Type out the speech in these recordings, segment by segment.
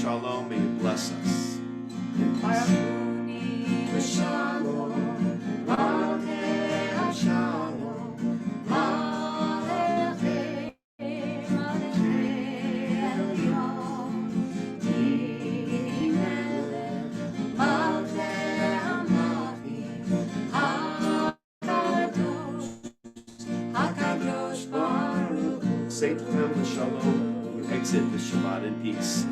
Shalom, may you bless us. Satan come with shalom, we exit the Shabbat in peace.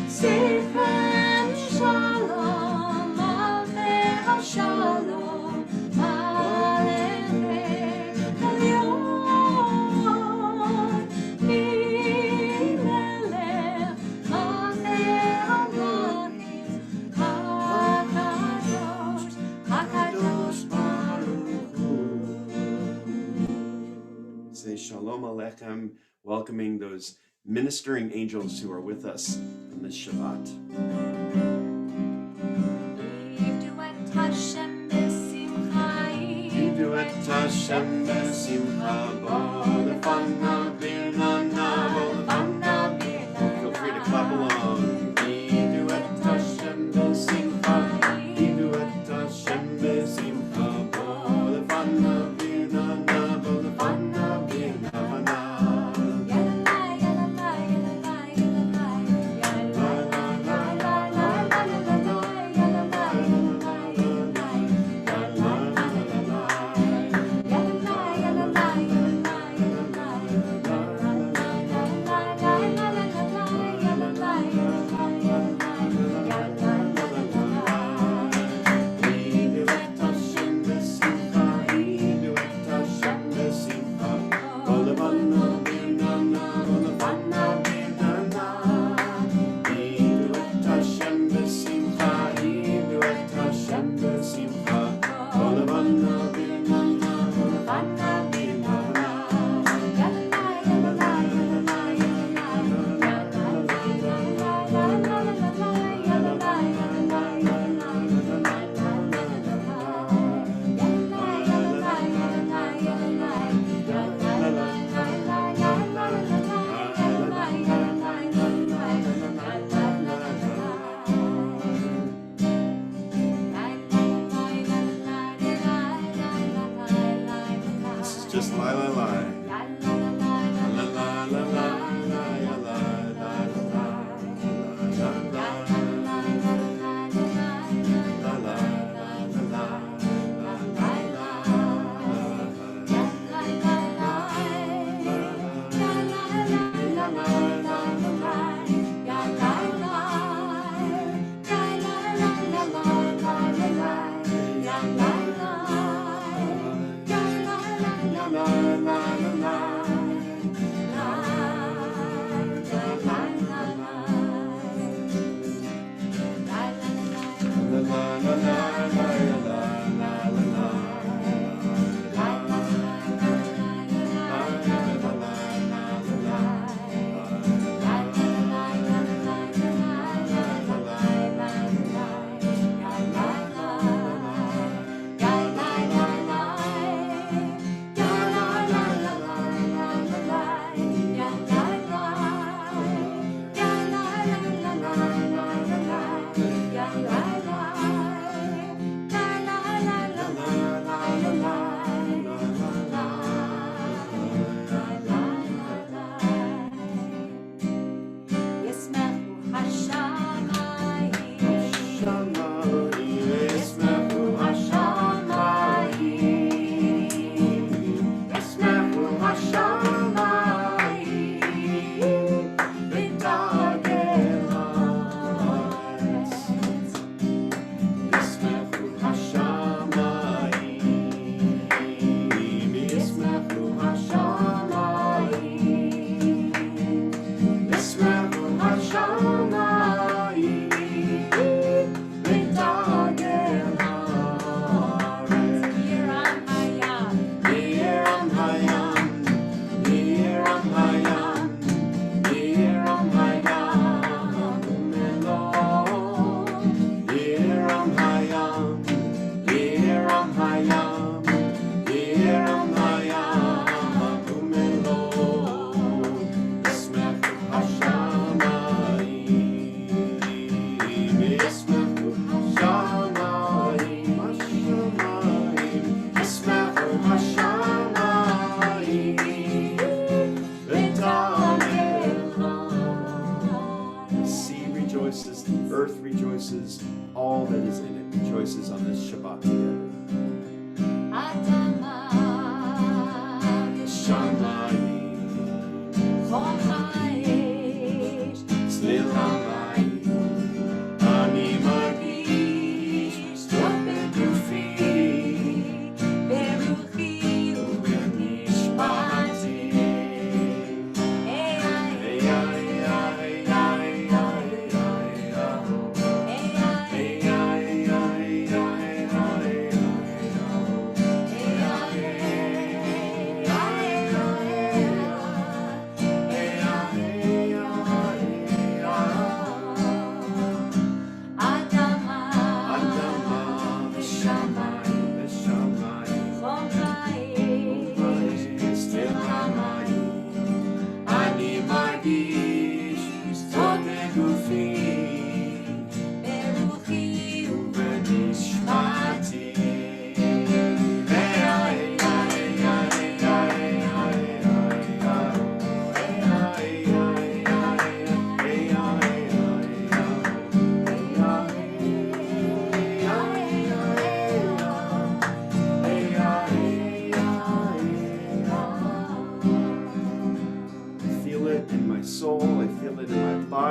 Satan shalom, aleichem shalom, aleichem elyon, mimelech malchei hamlakim, hakadosh baruch hu. Say shalom aleichem, welcoming those ministering angels who are with us on this Shabbat. Feel free to clap along. all that is in it rejoices on this Shabbat together.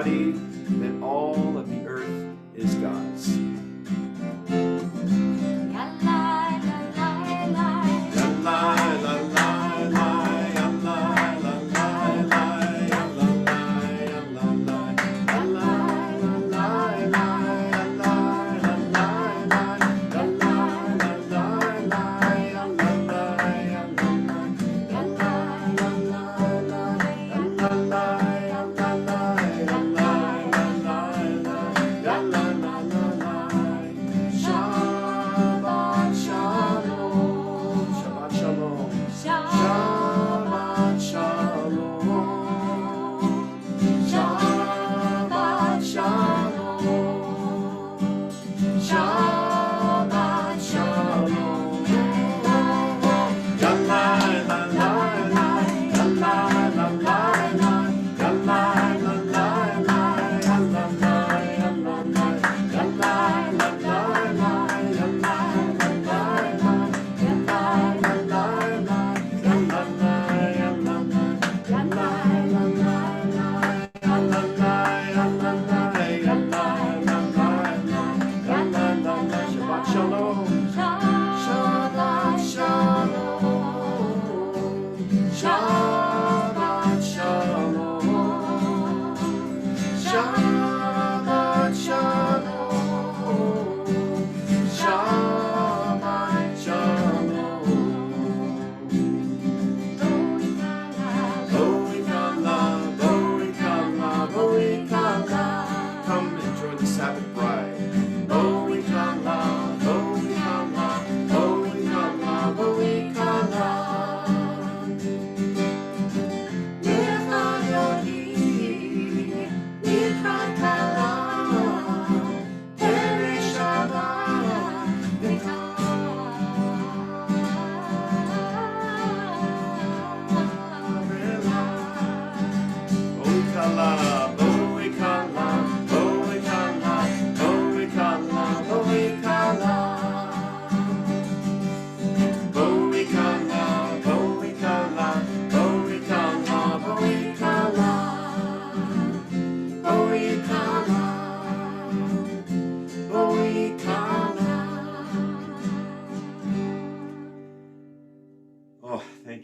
That all of the earth is God's.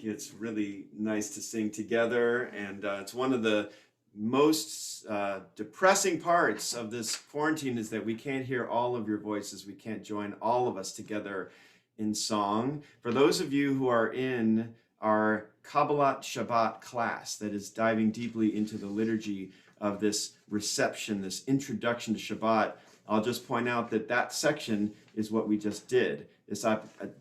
It's really nice to sing together, and it's one of the most depressing parts of this quarantine is that we can't hear all of your voices. We can't join all of us together in song. For those of you who are in our Kabbalat Shabbat class that is diving deeply into the liturgy of this reception, this introduction to Shabbat, I'll just point out that that section is what we just did. It's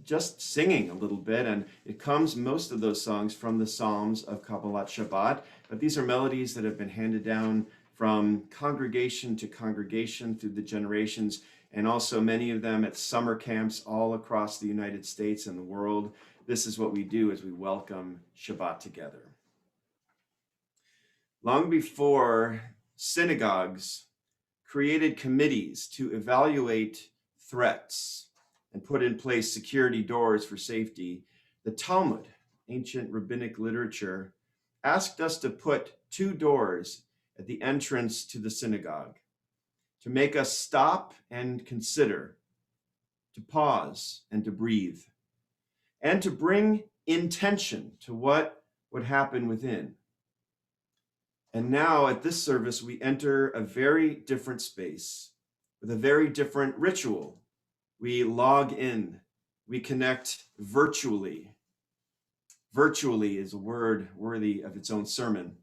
just singing a little bit, and it comes, most of those songs, from the Psalms of Kabbalat Shabbat, but these are melodies that have been handed down from congregation to congregation through the generations, and also many of them at summer camps all across the United States and the world. This is what we do as we welcome Shabbat together. Long before synagogues created committees to evaluate threats and put in place security doors for safety, the Talmud, ancient rabbinic literature, asked us to put 2 doors at the entrance to the synagogue to make us stop and consider, to pause and to breathe, and to bring intention to what would happen within. And now at this service, we enter a very different space with a very different ritual. We log in, we connect virtually. Virtually is a word worthy of its own sermon.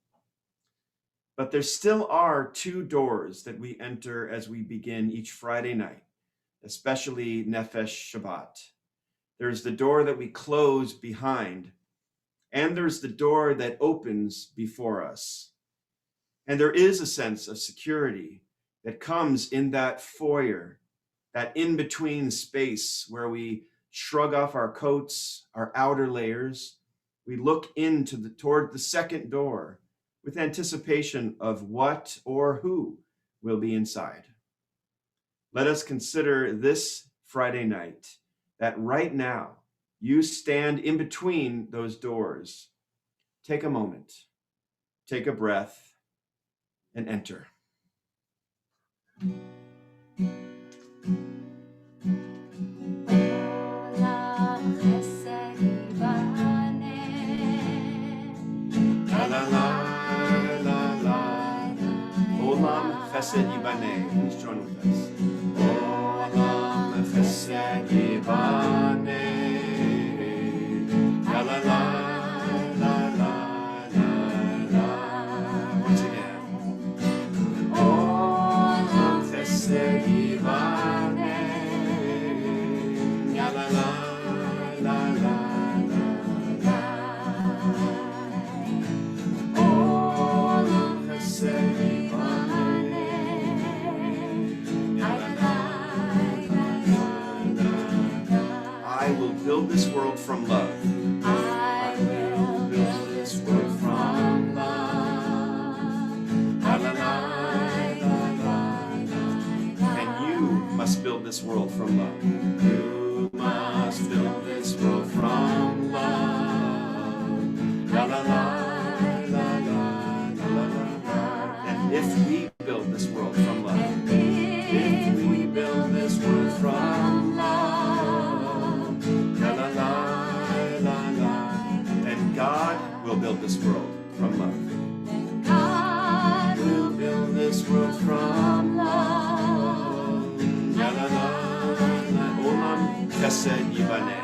But there still are 2 doors that we enter as we begin each Friday night, especially Nefesh Shabbat. There's the door that we close behind, and there's the door that opens before us. And there is a sense of security that comes in that foyer, that in-between space where we shrug off our coats, our outer layers. We look toward the second door with anticipation of what or who will be inside. Let us consider this Friday night that right now you stand in between those doors. Take a moment, take a breath, and enter. Olam Chesed Yibaneh. Please join with us. Olam Chesed Yibaneh. La la la la la la la. Once again. Olam Chesed Yibaneh. La la la la la la. Olam Chesed build this world from love. I will build this world from love. La, la, la, la, la, la. And you must build this world from love. You must build this world from love. La, la, la, la, la, la, la, la. And if we build this world from love, if we build this world from love, God will build this world from love. And God will build this world from love. La la la la. Olam Chesed Yibaneh.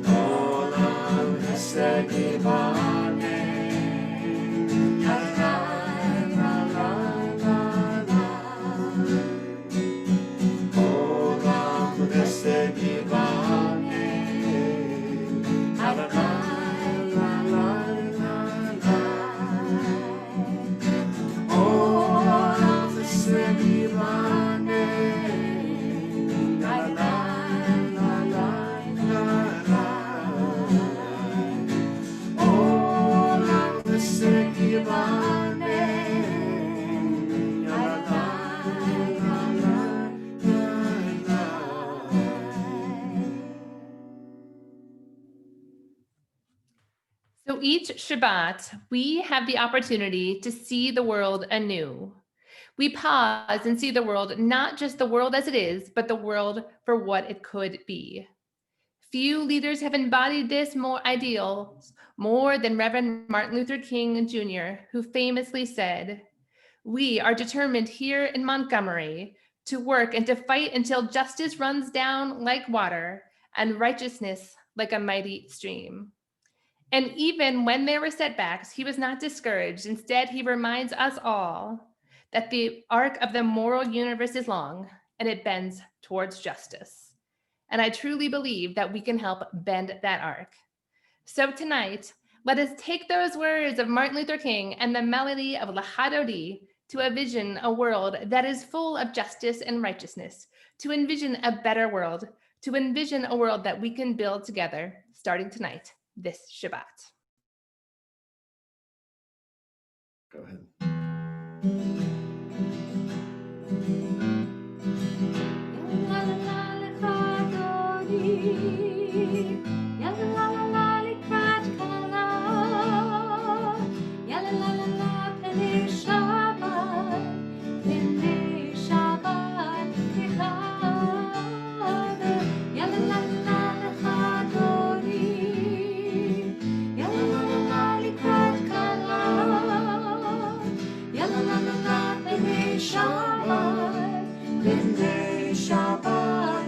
Olam Chesed Yibaneh. La la la la la la. Olam Chesed Yibaneh. So each Shabbat, we have the opportunity to see the world anew. We pause and see the world, not just the world as it is, but the world for what it could be. Few leaders have embodied this ideal more than Reverend Martin Luther King Jr., who famously said, "We are determined here in Montgomery to work and to fight until justice runs down like water and righteousness like a mighty stream." And even when there were setbacks, he was not discouraged. Instead, he reminds us all that the arc of the moral universe is long and it bends towards justice. And I truly believe that we can help bend that arc. So tonight, let us take those words of Martin Luther King and the melody of Lahadodi to envision a world that is full of justice and righteousness, to envision a better world, to envision a world that we can build together, starting tonight, this Shabbat. Go ahead. B'nei Shabbat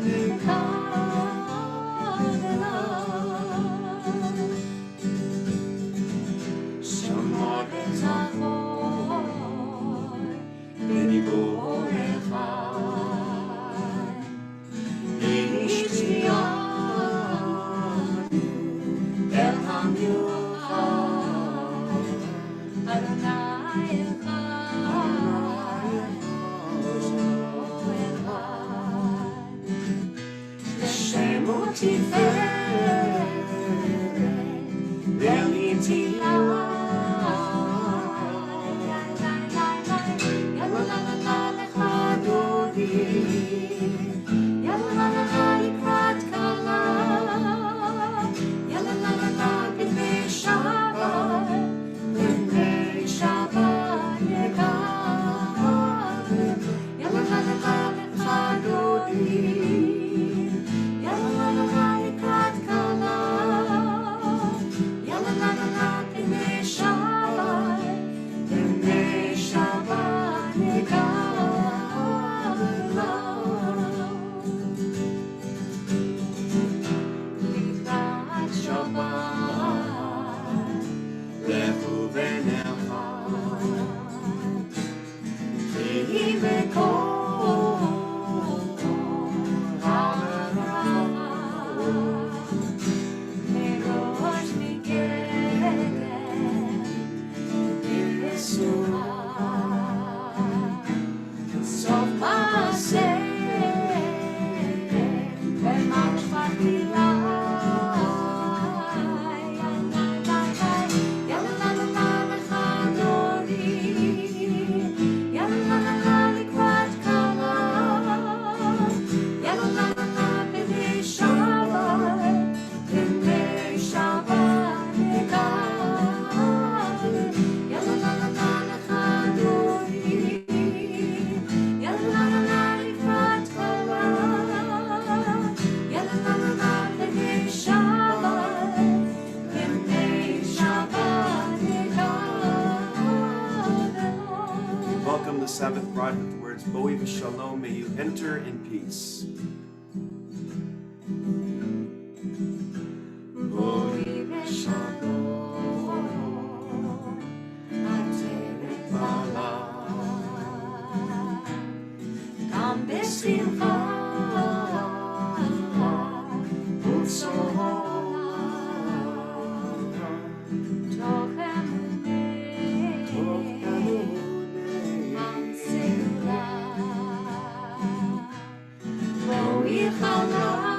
Shomor v'zachor b'dibur echad V'ishtianu el hamiuchad Adonai echad U'shmo echad L'shemo tiferet ve'litiyah Welcome the Sabbath bride with the words, Boi v'shalom, may you enter in peace. Boi v'shalom Ateret bala Gam b'simcha U'tzola Toch emunei Hamsila Boi chalak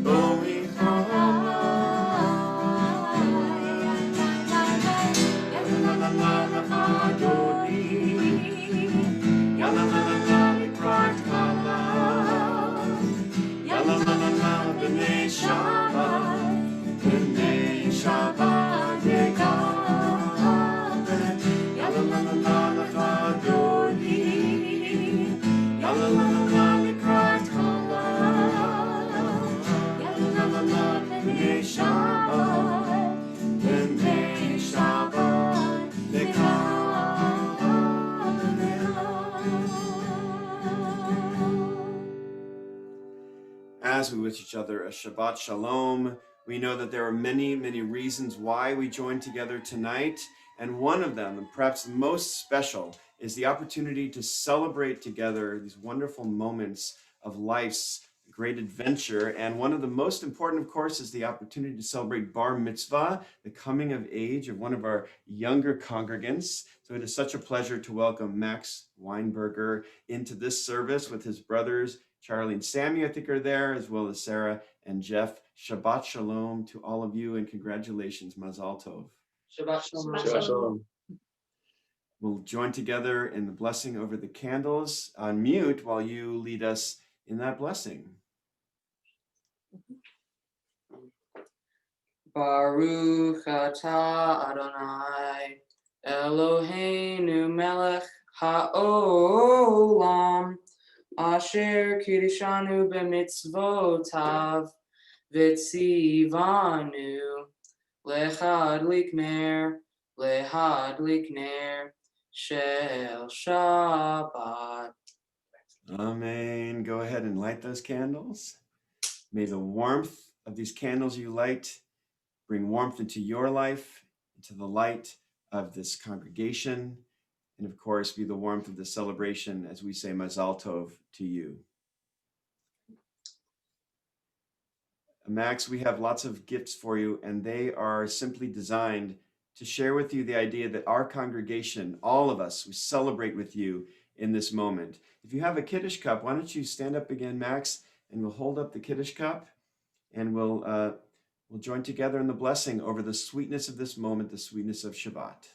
Boi chalak Yalalala l'chadodi Yalalala l'krat kalak Yalalala b'nei Shabbat B'nei Shabbat yekabet Yalalala l'chadodi Yalalala l'krat kalak Yalalala b'nei Shabbat B'nei Shabbat As we wish each other a Shabbat Shalom, we know that there are many, many reasons why we join together tonight. And one of them, and perhaps the most special, is the opportunity to celebrate together these wonderful moments of life's great adventure. And one of the most important, of course, is the opportunity to celebrate Bar Mitzvah, the coming of age of one of our younger congregants. So it is such a pleasure to welcome Max Weinberger into this service with his brothers, Charlie and Sammy, I think, are there, as well as Sarah and Jeff. Shabbat Shalom to all of you, and congratulations, Mazal Tov. Shabbat shalom. Shabbat shalom. We'll join together in the blessing over the candles on mute while you lead us in that blessing. Baruch atah Adonai Eloheinu melech haolam asher kirishanu b'mitzvotav v'tzivanu lehadlik ner shel Shabbat. Amen. Go ahead and light those candles. May the warmth of these candles you light bring warmth into your life, into the light of this congregation, and of course, be the warmth of the celebration as we say Mazal Tov to you. Max, we have lots of gifts for you, and they are simply designed to share with you the idea that our congregation, all of us, we celebrate with you in this moment. If you have a Kiddush cup, why don't you stand up again, Max, and we'll hold up the Kiddush cup, and we'll join together in the blessing over the sweetness of this moment, the sweetness of Shabbat.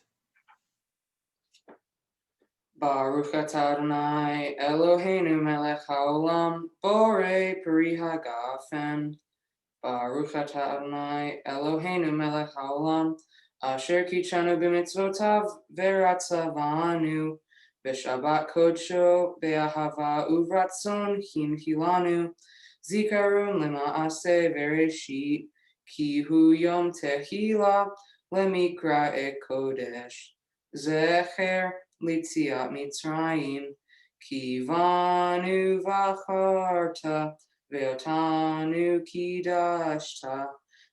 Baruch atah Adonai Eloheinu melech haolam borei peri hagafen. Baruch atah Adonai Eloheinu melech haolam asher kitshanu b'mitzvotav v'ratzavanu b'shabbat kodsho be'ahava uvratzon hinchilanu zikaron lema'aseh v'reshit ki hu yom tehila lemikra kodesh zecher Litziat Mitzrayim, Kivanu Vacharta, Veotanu Kidashta,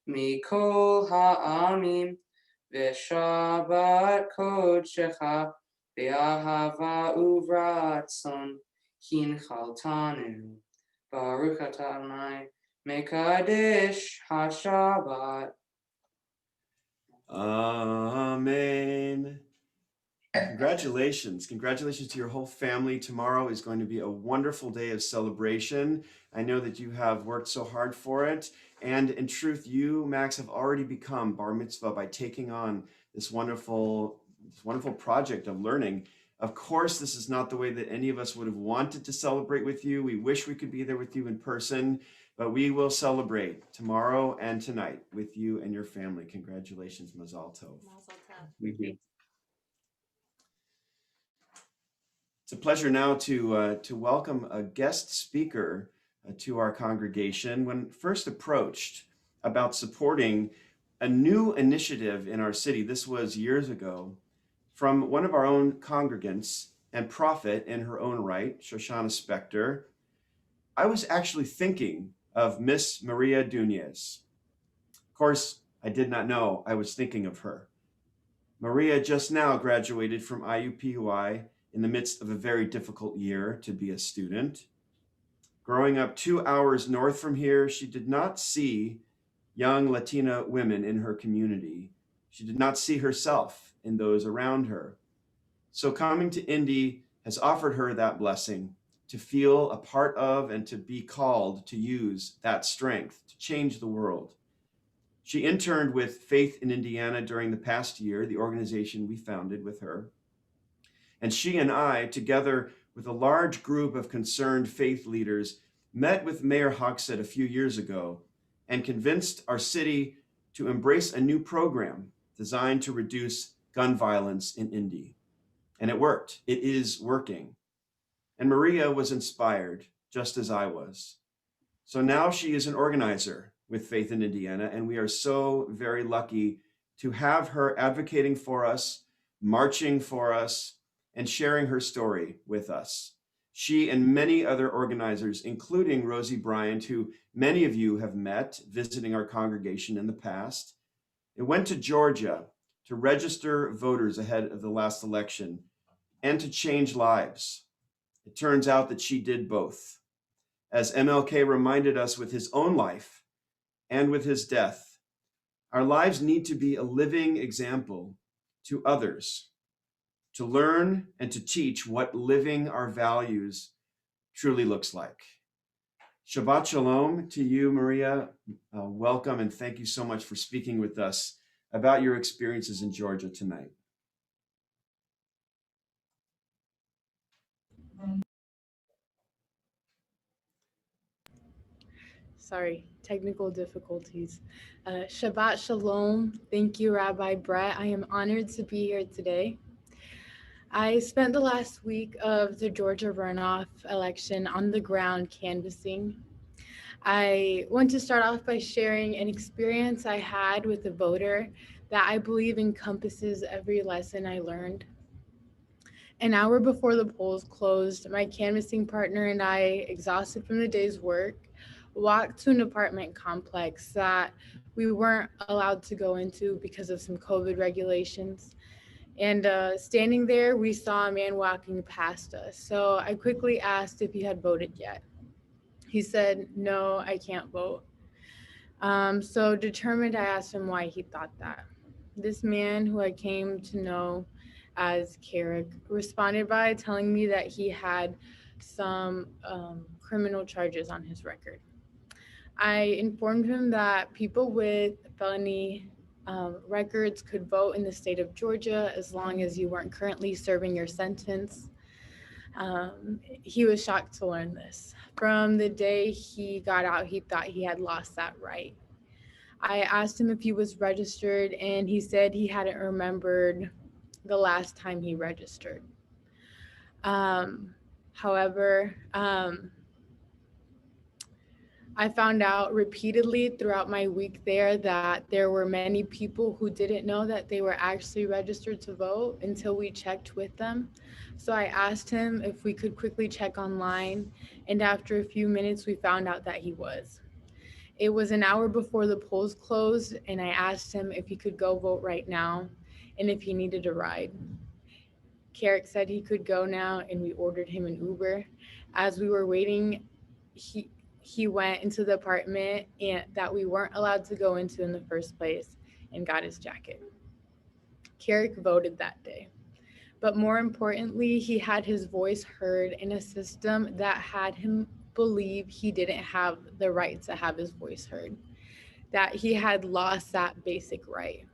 Mikol Ha'amim, Veshabat Kodshecha, Ve'ahava Uvratzon, Hinchaltanu, Baruch atah Adonai, Mekadesh HaShabbat. Amen. Congratulations. Congratulations to your whole family. Tomorrow is going to be a wonderful day of celebration. I know that you have worked so hard for it. And in truth, you, Max, have already become bar mitzvah by taking on this wonderful project of learning. Of course, this is not the way that any of us would have wanted to celebrate with you. We wish we could be there with you in person, but we will celebrate tomorrow and tonight with you and your family. Congratulations, Mazal Tov. Thank you. It's a pleasure now to welcome a guest speaker to our congregation. When first approached about supporting a new initiative in our city, this was years ago, from one of our own congregants and prophet in her own right, Shoshana Spector, I was actually thinking of Miss Maria Duenas. Of course, I did not know I was thinking of her. Maria just now graduated from IUPUI in the midst of a very difficult year to be a student. Growing up 2 hours north from here, she did not see young Latina women in her community. She did not see herself in those around her. So coming to Indy has offered her that blessing to feel a part of and to be called to use that strength to change the world. She interned with Faith in Indiana during the past year, the organization we founded with her. And she and I, together with a large group of concerned faith leaders, met with Mayor Hogsett a few years ago and convinced our city to embrace a new program designed to reduce gun violence in Indy. And it worked. It is working. And Maria was inspired, just as I was. So now she is an organizer with Faith in Indiana, and we are so very lucky to have her advocating for us, marching for us, and sharing her story with us. She and many other organizers, including Rosie Bryant, who many of you have met visiting our congregation in the past, it went to Georgia to register voters ahead of the last election and to change lives. It turns out that she did both. As MLK reminded us with his own life and with his death, our lives need to be a living example to others, to learn and to teach what living our values truly looks like. Shabbat Shalom to you, Maria. Welcome, and thank you so much for speaking with us about your experiences in Georgia tonight. Sorry, technical difficulties. Shabbat Shalom. Thank you, Rabbi Brett. I am honored to be here today. I spent the last week of the Georgia runoff election on the ground canvassing. I want to start off by sharing an experience I had with a voter that I believe encompasses every lesson I learned. An hour before the polls closed, my canvassing partner and I, exhausted from the day's work, walked to an apartment complex that we weren't allowed to go into because of some COVID regulations. And standing there, we saw a man walking past us. So I quickly asked if he had voted yet. He said, "No, I can't vote." So determined, I asked him why he thought that. This man, who I came to know as Carrick, responded by telling me that he had some criminal charges on his record. I informed him that people with felony records could vote in the state of Georgia as long as you weren't currently serving your sentence. He was shocked to learn this. From the day he got out, he thought he had lost that right. I asked him if he was registered, and he said he hadn't remembered the last time he registered. However, I found out repeatedly throughout my week there that there were many people who didn't know that they were actually registered to vote until we checked with them. So I asked him if we could quickly check online, and after a few minutes, we found out that he was. It was an hour before the polls closed, and I asked him if he could go vote right now and if he needed a ride. Carrick said he could go now, and we ordered him an Uber. As we were waiting, he he went into the apartment and that we weren't allowed to go into in the first place and got his jacket. Carrick voted that day. But more importantly, he had his voice heard in a system that had him believe he didn't have the right to have his voice heard, that he had lost that basic right.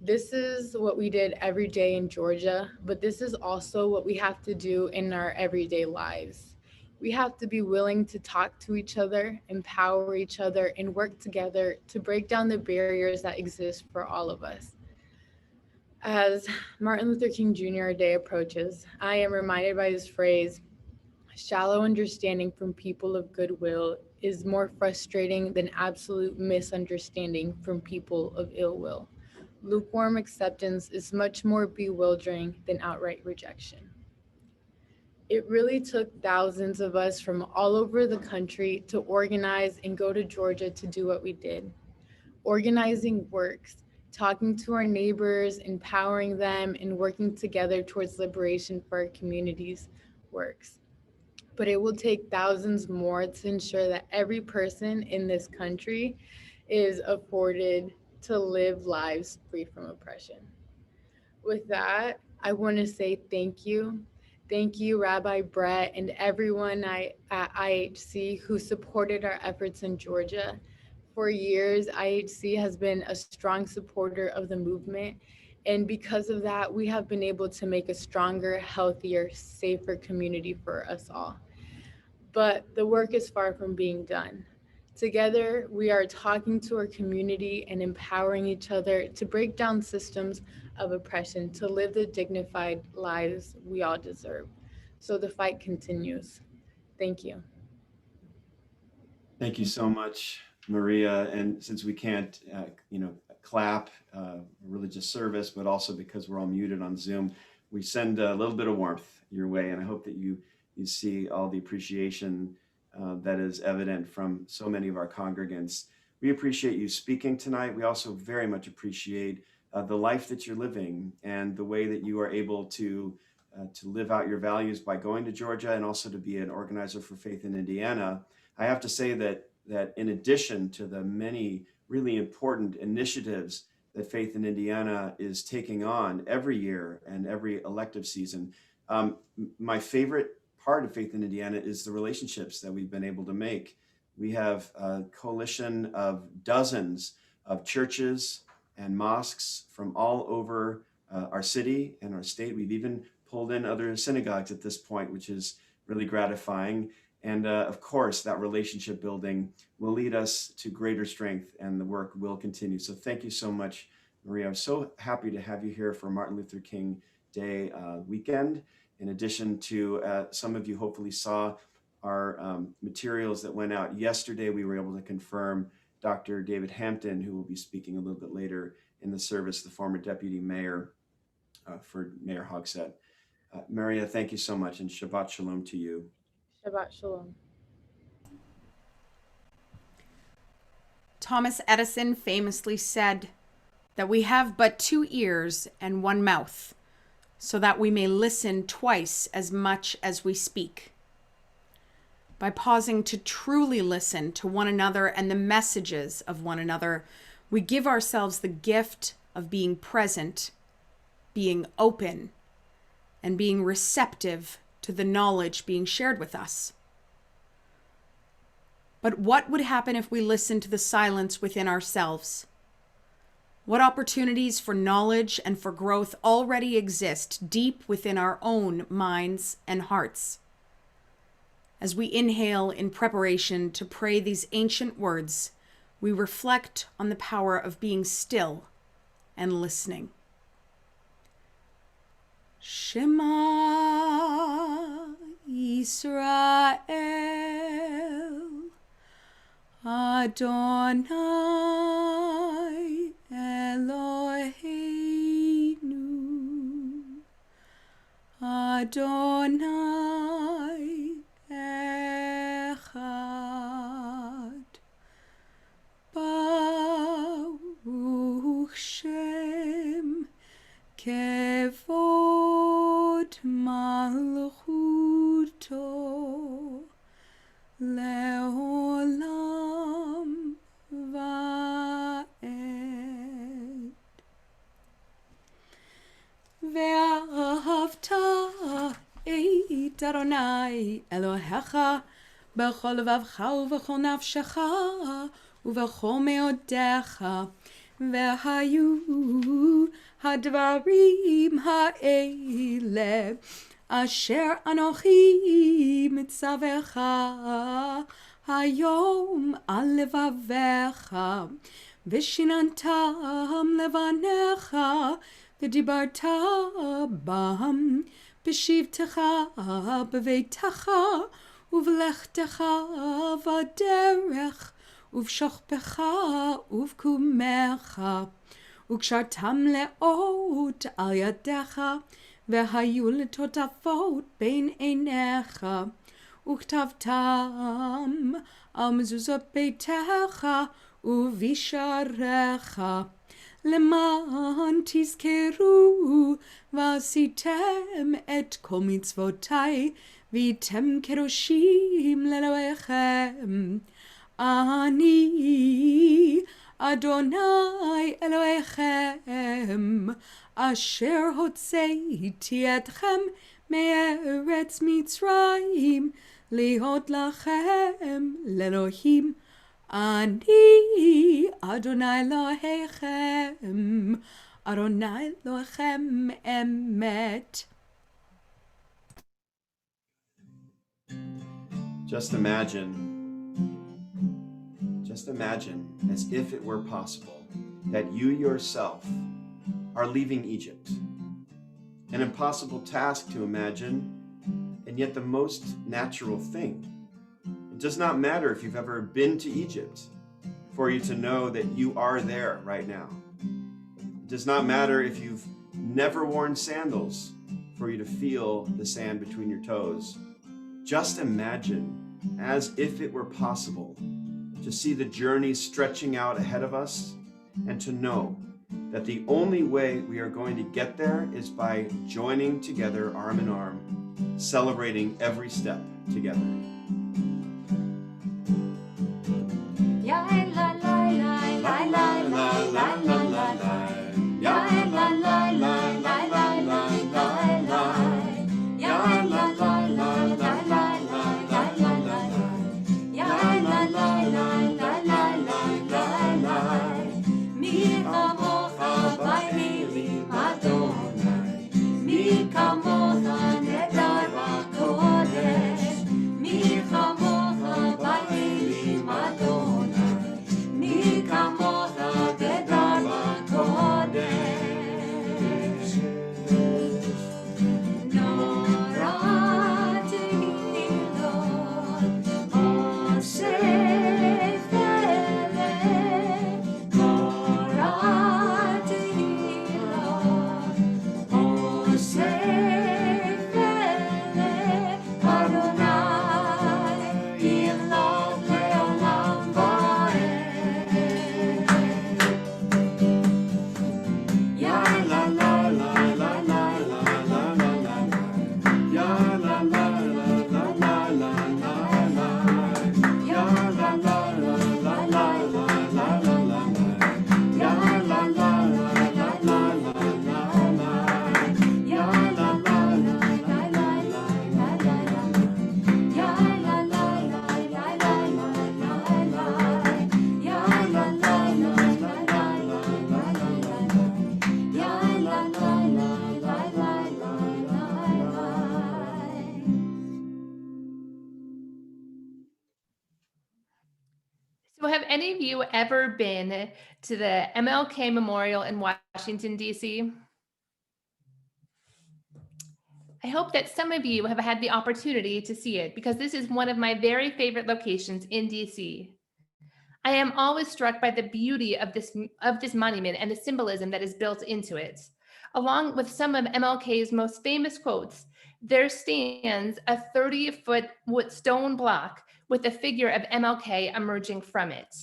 This is what we did every day in Georgia, but this is also what we have to do in our everyday lives. We have to be willing to talk to each other, empower each other, and work together to break down the barriers that exist for all of us. As Martin Luther King Jr. Day approaches, I am reminded by his phrase, shallow understanding from people of goodwill is more frustrating than absolute misunderstanding from people of ill will. Lukewarm acceptance is much more bewildering than outright rejection. It really took thousands of us from all over the country to organize and go to Georgia to do what we did. Organizing works, talking to our neighbors, empowering them, and working together towards liberation for our communities works. But it will take thousands more to ensure that every person in this country is afforded to live lives free from oppression. With that, I want to say thank you. Thank you, Rabbi Brett, and everyone at IHC who supported our efforts in Georgia. For years, IHC has been a strong supporter of the movement. And because of that, we have been able to make a stronger, healthier, safer community for us all. But the work is far from being done. Together, we are talking to our community and empowering each other to break down systems of oppression, to live the dignified lives we all deserve. So the fight continues. Thank you. Thank you so much, Maria. And since we can't, clap religious service, but also because we're all muted on Zoom, we send a little bit of warmth your way, and I hope that you see all the appreciation that is evident from so many of our congregants. We appreciate you speaking tonight. We also very much appreciate the life that you're living and the way that you are able to live out your values by going to Georgia and also to be an organizer for Faith in Indiana. I have to say that in addition to the many really important initiatives that Faith in Indiana is taking on every year and every elective season, my favorite part of Faith in Indiana is the relationships that we've been able to make. We have a coalition of dozens of churches and mosques from all over our city and our state. We've even pulled in other synagogues at this point, which is really gratifying. And of course, that relationship building will lead us to greater strength, and the work will continue. So thank you so much, Maria. I'm so happy to have you here for Martin Luther King Day weekend. In addition to some of you hopefully saw our materials that went out yesterday, we were able to confirm Dr. David Hampton, who will be speaking a little bit later in the service, the former deputy mayor for Mayor Hogsett. Maria, thank you so much, and Shabbat Shalom to you. Shabbat Shalom. Thomas Edison famously said that we have but 2 ears and 1 mouth, so that we may listen twice as much as we speak. By pausing to truly listen to one another and the messages of one another, we give ourselves the gift of being present, being open, and being receptive to the knowledge being shared with us. But what would happen if we listened to the silence within ourselves? What opportunities for knowledge and for growth already exist deep within our own minds and hearts? As we inhale in preparation to pray these ancient words, we reflect on the power of being still and listening. Shema Yisrael Adonai Eloheinu Adonai Echad Baruch Shem Kevod Malchuto Leolam Vaed Ve'ahavta et Adonai Elohecha b'chol levavcha u'v'chol nafshecha u'v'chol meodecha ve'hayu hadvarim ha'ele asher anochi mitzavecha hayom al levavecha v'shinantam levanecha v'dibarta bam b'shivtecha b'veitecha uv'lechtecha v'derech uv'shochpecha uv'kumecha וקשרתם לאות על ידיך, והיו לטוטפות בין עיניך, וכתבתם על מזוזות ביתך ובשעריך, למען תזכרו ועשיתם את כל מצוותי, והייתם קדושים לאלוהיכם. אני אדוני אלוהיכם, אשר הוצאתי אתכם מארץ מצרים, להיות לכם לאלוהים. אני אדוני אלוהיכם, אדוני אלוהיכם אמת. Just imagine, as if it were possible, that you yourself are leaving Egypt. An impossible task to imagine, and yet the most natural thing. It does not matter if you've ever been to Egypt for you to know that you are there right now. It does not matter if you've never worn sandals for you to feel the sand between your toes. Just imagine, as if it were possible, to see the journey stretching out ahead of us and to know that the only way we are going to get there is by joining together arm in arm, celebrating every step together. Ya la la la la la la la la la la. Ya la la la la la la la la. Ya la la la la la la la la la. Ya la la la la la la la la. Mi kamocha ba'elim Adonai. Mi kamocha nedar ba'kodesh. Mi kamocha ba'elim Adonai. any of you ever been to the MLK Memorial in Washington, D.C.? I hope that some of you have had the opportunity to see it because this is one of my very favorite locations in DC. I am always struck by the beauty of this monument and the symbolism that is built into it. Along with some of MLK's most famous quotes, there stands a 30-foot stone block with the figure of MLK emerging from it.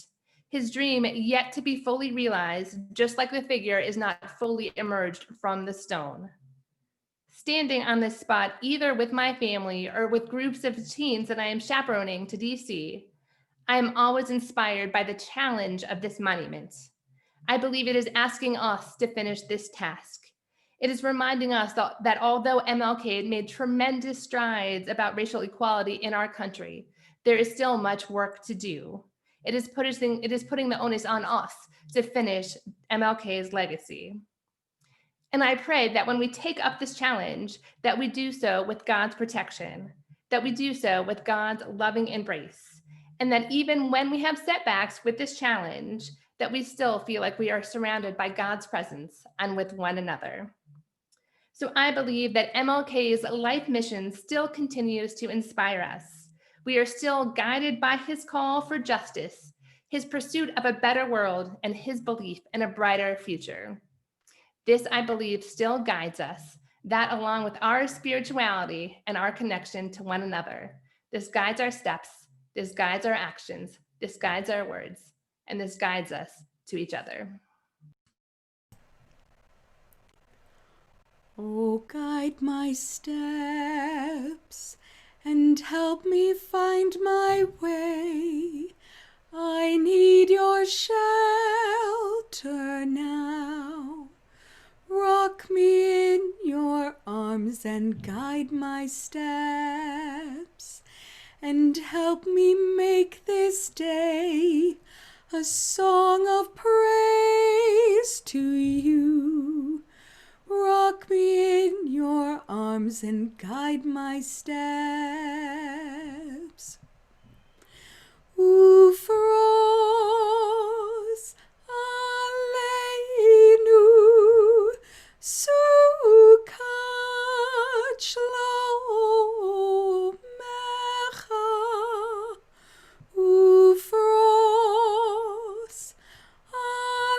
His dream yet to be fully realized, just like the figure is not fully emerged from the stone. Standing on this spot, either with my family or with groups of teens that I am chaperoning to DC, I am always inspired by the challenge of this monument. I believe it is asking us to finish this task. It is reminding us that although MLK made tremendous strides about racial equality in our country, there is still much work to do. It is putting the onus on us to finish MLK's legacy. And I pray that when we take up this challenge, that we do so with God's protection, that we do so with God's loving embrace, and that even when we have setbacks with this challenge, that we still feel like we are surrounded by God's presence and with one another. So I believe that MLK's life mission still continues to inspire us. We are still guided by his call for justice, his pursuit of a better world, and his belief in a brighter future. This, I believe, still guides us, that along with our spirituality and our connection to one another, this guides our steps, this guides our actions, this guides our words, and this guides us to each other. Oh, guide my steps and help me find my way. I need your shelter now. Rock me in your arms and guide my steps, and help me make this day a song of praise to you. Rock me in your arms and guide my steps. Ufros aleinu sukat shlomecha. Ufros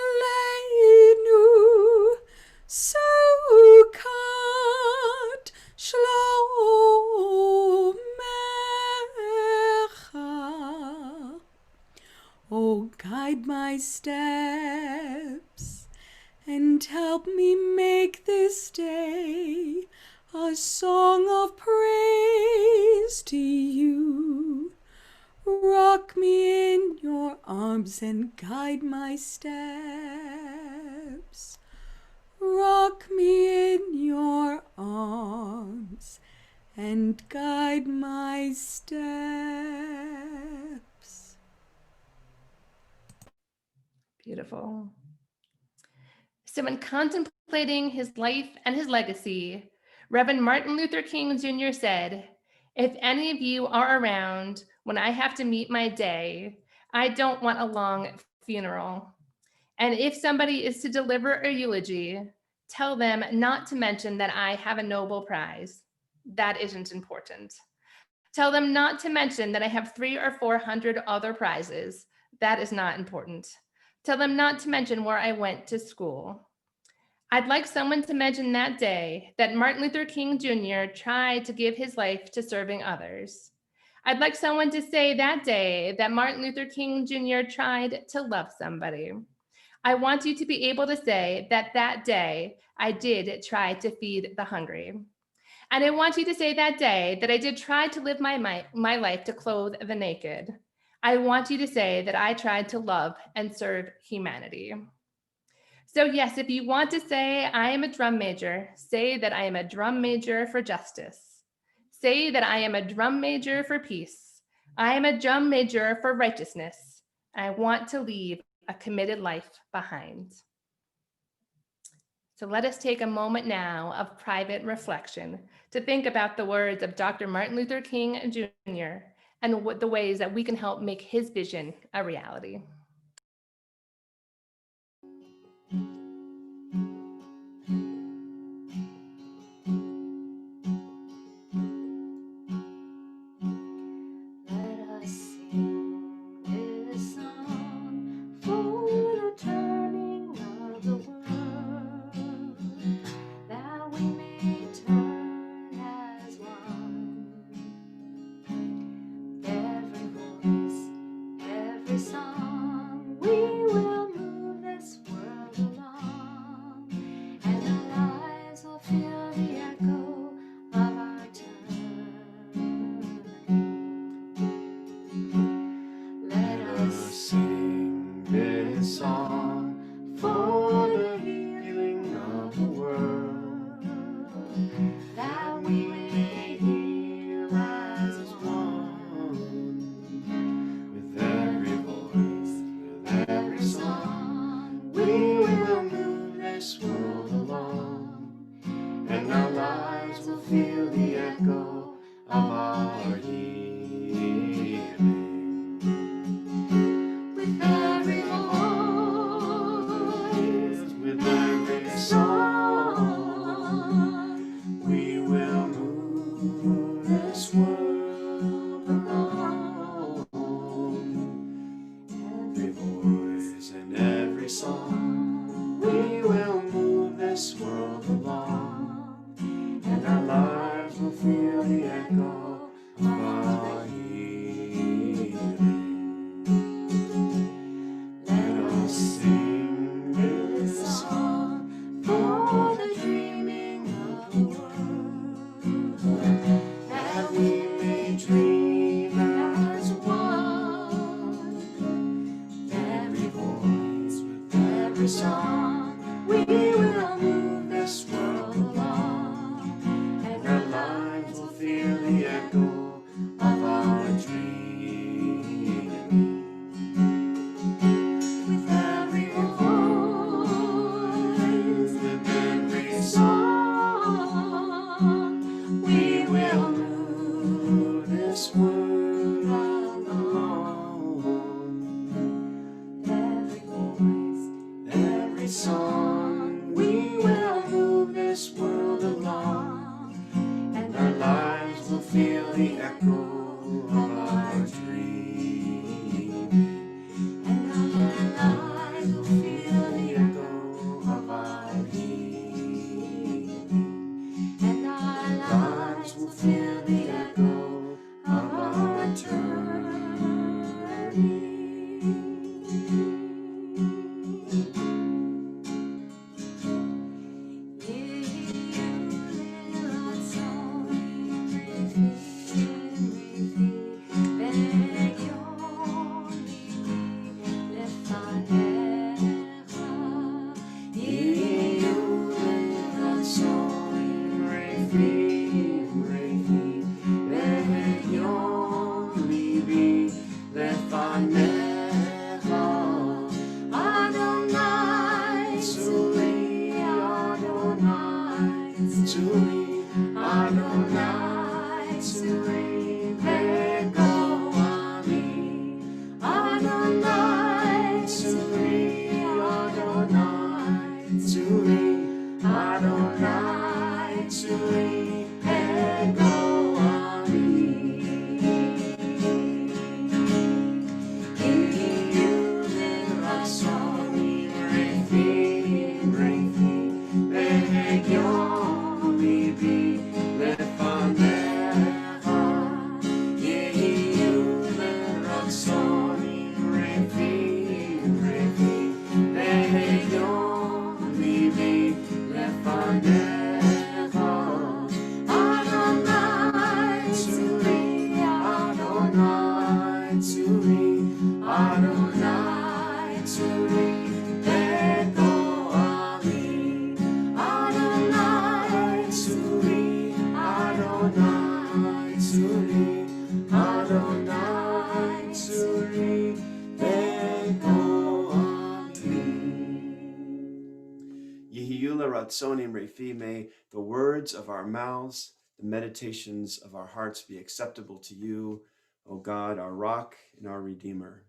aleinu sukat shlomecha. Oh, guide my steps and help me make this day a song of praise to you. Rock me in your arms and guide my steps. Rock me in your arms and guide my steps. Beautiful. So in contemplating his life and his legacy, Reverend Martin Luther King Jr. said, "If any of you are around when I have to meet my day, I don't want a long funeral. And if somebody is to deliver a eulogy, tell them not to mention that I have a Nobel Prize. That isn't important. Tell them not to mention that I have 300 or 400 other prizes. That is not important. Tell them not to mention where I went to school. I'd like someone to mention that day that Martin Luther King Jr. tried to give his life to serving others. I'd like someone to say that day that Martin Luther King Jr. tried to love somebody. I want you to be able to say that that day I did try to feed the hungry. And I want you to say that day that I did try to live my life to clothe the naked. I want you to say that I tried to love and serve humanity." So yes, if you want to say I am a drum major, say that I am a drum major for justice. Say that I am a drum major for peace. I am a drum major for righteousness. I want to leave a committed life behind. So let us take a moment now of private reflection to think about the words of Dr. Martin Luther King Jr. and the ways that we can help make his vision a reality. our healing. With every voice, With every song, we will move this world along. Every voice and every song, we will move this world along, and our lives will feel the echo of our healing. Let us sing this song for the dreaming of the world, that we may dream as one. Every voice with every song, we will move this world along, and our lives will feel the echo of our dreaming. With every voice, with every song, we will move this world along. Every voice, every song, we will move this world along, and our lives will feel the echo of our dreaming. And our lives will feel the echo of our healing. And our lives will feel the echo of our Ratsonim Refi, may the words of our mouths, the meditations of our hearts be acceptable to you, O God, our rock and our redeemer.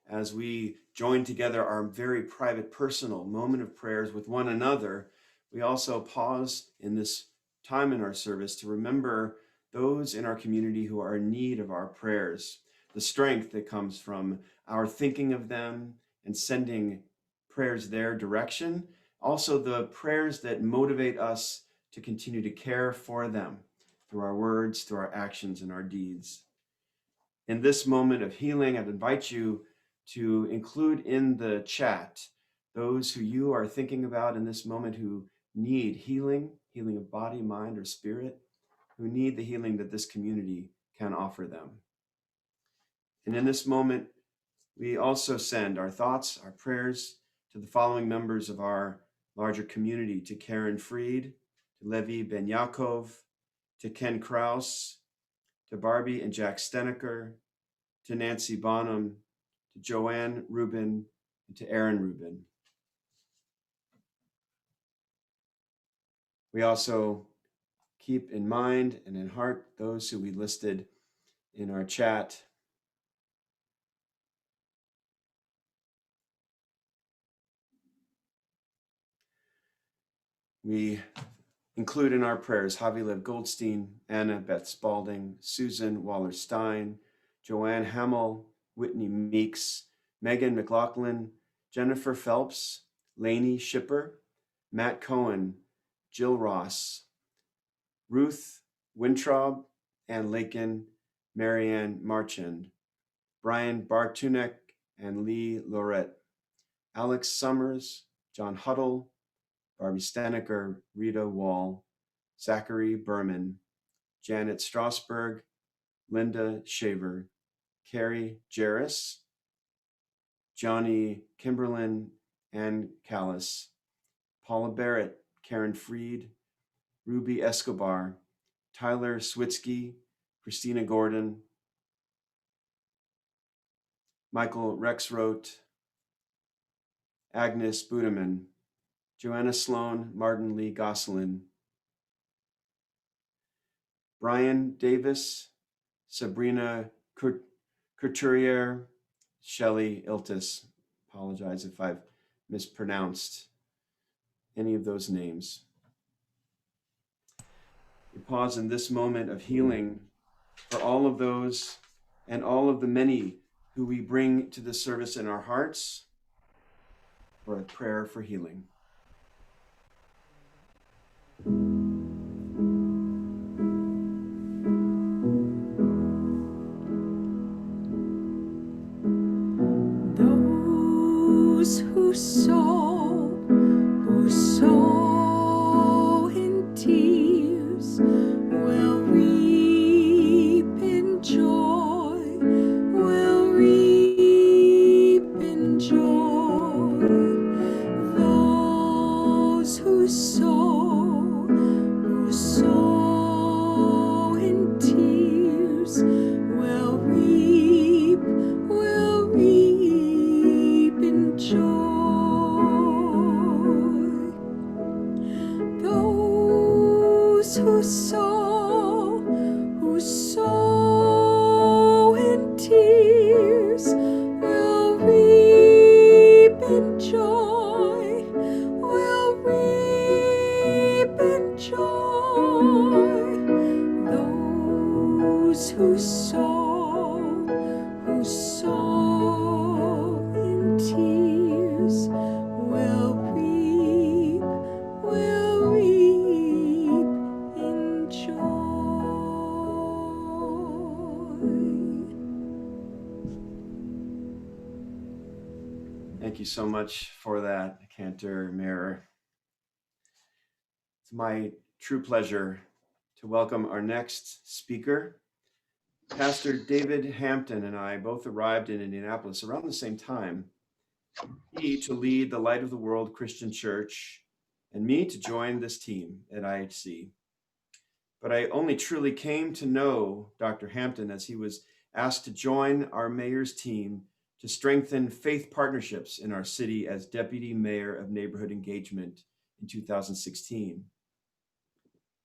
As we join together our very private, personal moment of prayers with one another, we also pause in this time in our service to remember those in our community who are in need of our prayers, the strength that comes from our thinking of them and sending prayers their direction, also the prayers that motivate us to continue to care for them through our words, through our actions, and our deeds. In this moment of healing, I'd invite you to include in the chat those who you are thinking about in this moment who need healing of body, mind, or spirit, who need the healing that this community can offer them. And in this moment, we also send our thoughts, our prayers to the following members of our larger community: to Karen Freed, to Levi Ben Yaakov, to Ken Kraus, to Barbie and Jack Steneker, to Nancy Bonham, to Joanne Rubin, and to Aaron Rubin. We also keep in mind and in heart those who we listed in our chat. We include in our prayers Javi Lev Goldstein, Anna Beth Spalding, Susan Waller-Stein, Joanne Hamill, Whitney Meeks, Megan McLaughlin, Jennifer Phelps, Lainey Shipper, Matt Cohen, Jill Ross, Ruth Wintraub, Ann Lakin, Marianne Marchand, Brian Bartunek, and Lee Lorette, Alex Summers, John Huddle, Barbie Staneker, Rita Wall, Zachary Berman, Janet Strasberg, Linda Shaver, Carrie Jarris, Johnny Kimberlin, Ann Callis, Paula Barrett, Karen Freed, Ruby Escobar, Tyler Switsky, Christina Gordon, Michael Rexroth, Agnes Budeman, Joanna Sloan, Martin Lee Gosselin, Brian Davis, Sabrina Couturier, Shelley Iltis. Apologize if I've mispronounced any of those names. We pause in this moment of healing for all of those and all of the many who we bring to this service in our hearts for a prayer for healing. Those who sow in tears will reap in joy, will reap in joy. Those who sow in tears will reap in joy. Those who sow in tears will reap in joy, will reap in joy. Those who sow in tears will reap in joy. Thank you so much for that, Cantor Mayer. It's my true pleasure to welcome our next speaker. Pastor David Hampton and I both arrived in Indianapolis around the same time. He to lead the Light of the World Christian Church, and me to join this team at IHC. But I only truly came to know Dr. Hampton as he was asked to join our mayor's team to strengthen faith partnerships in our city as Deputy Mayor of Neighborhood Engagement in 2016.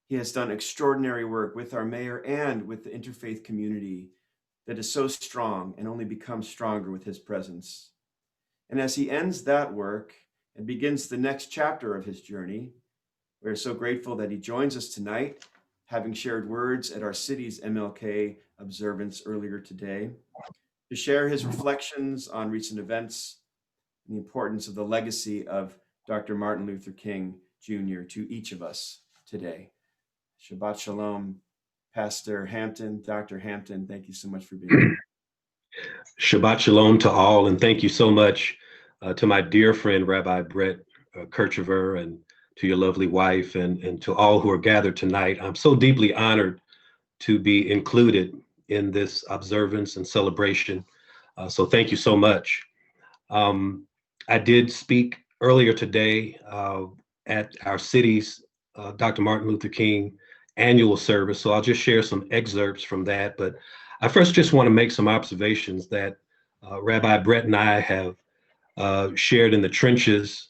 He has done extraordinary work with our mayor and with the interfaith community that is so strong and only becomes stronger with his presence. And as he ends that work and begins the next chapter of his journey, we're so grateful that he joins us tonight, having shared words at our city's MLK observance earlier today, to share his reflections on recent events and the importance of the legacy of Dr. Martin Luther King Jr. to each of us today. Shabbat Shalom, Pastor Hampton, Dr. Hampton, thank you so much for being here. Shabbat Shalom to all, and thank you so much to my dear friend, Rabbi Brett Kirchhofer, and to your lovely wife, and to all who are gathered tonight. I'm so deeply honored to be included in this observance and celebration. So thank you so much. I did speak earlier today at our city's Dr. Martin Luther King annual service. So I'll just share some excerpts from that. But I first just want to make some observations that Rabbi Brett and I have shared in the trenches,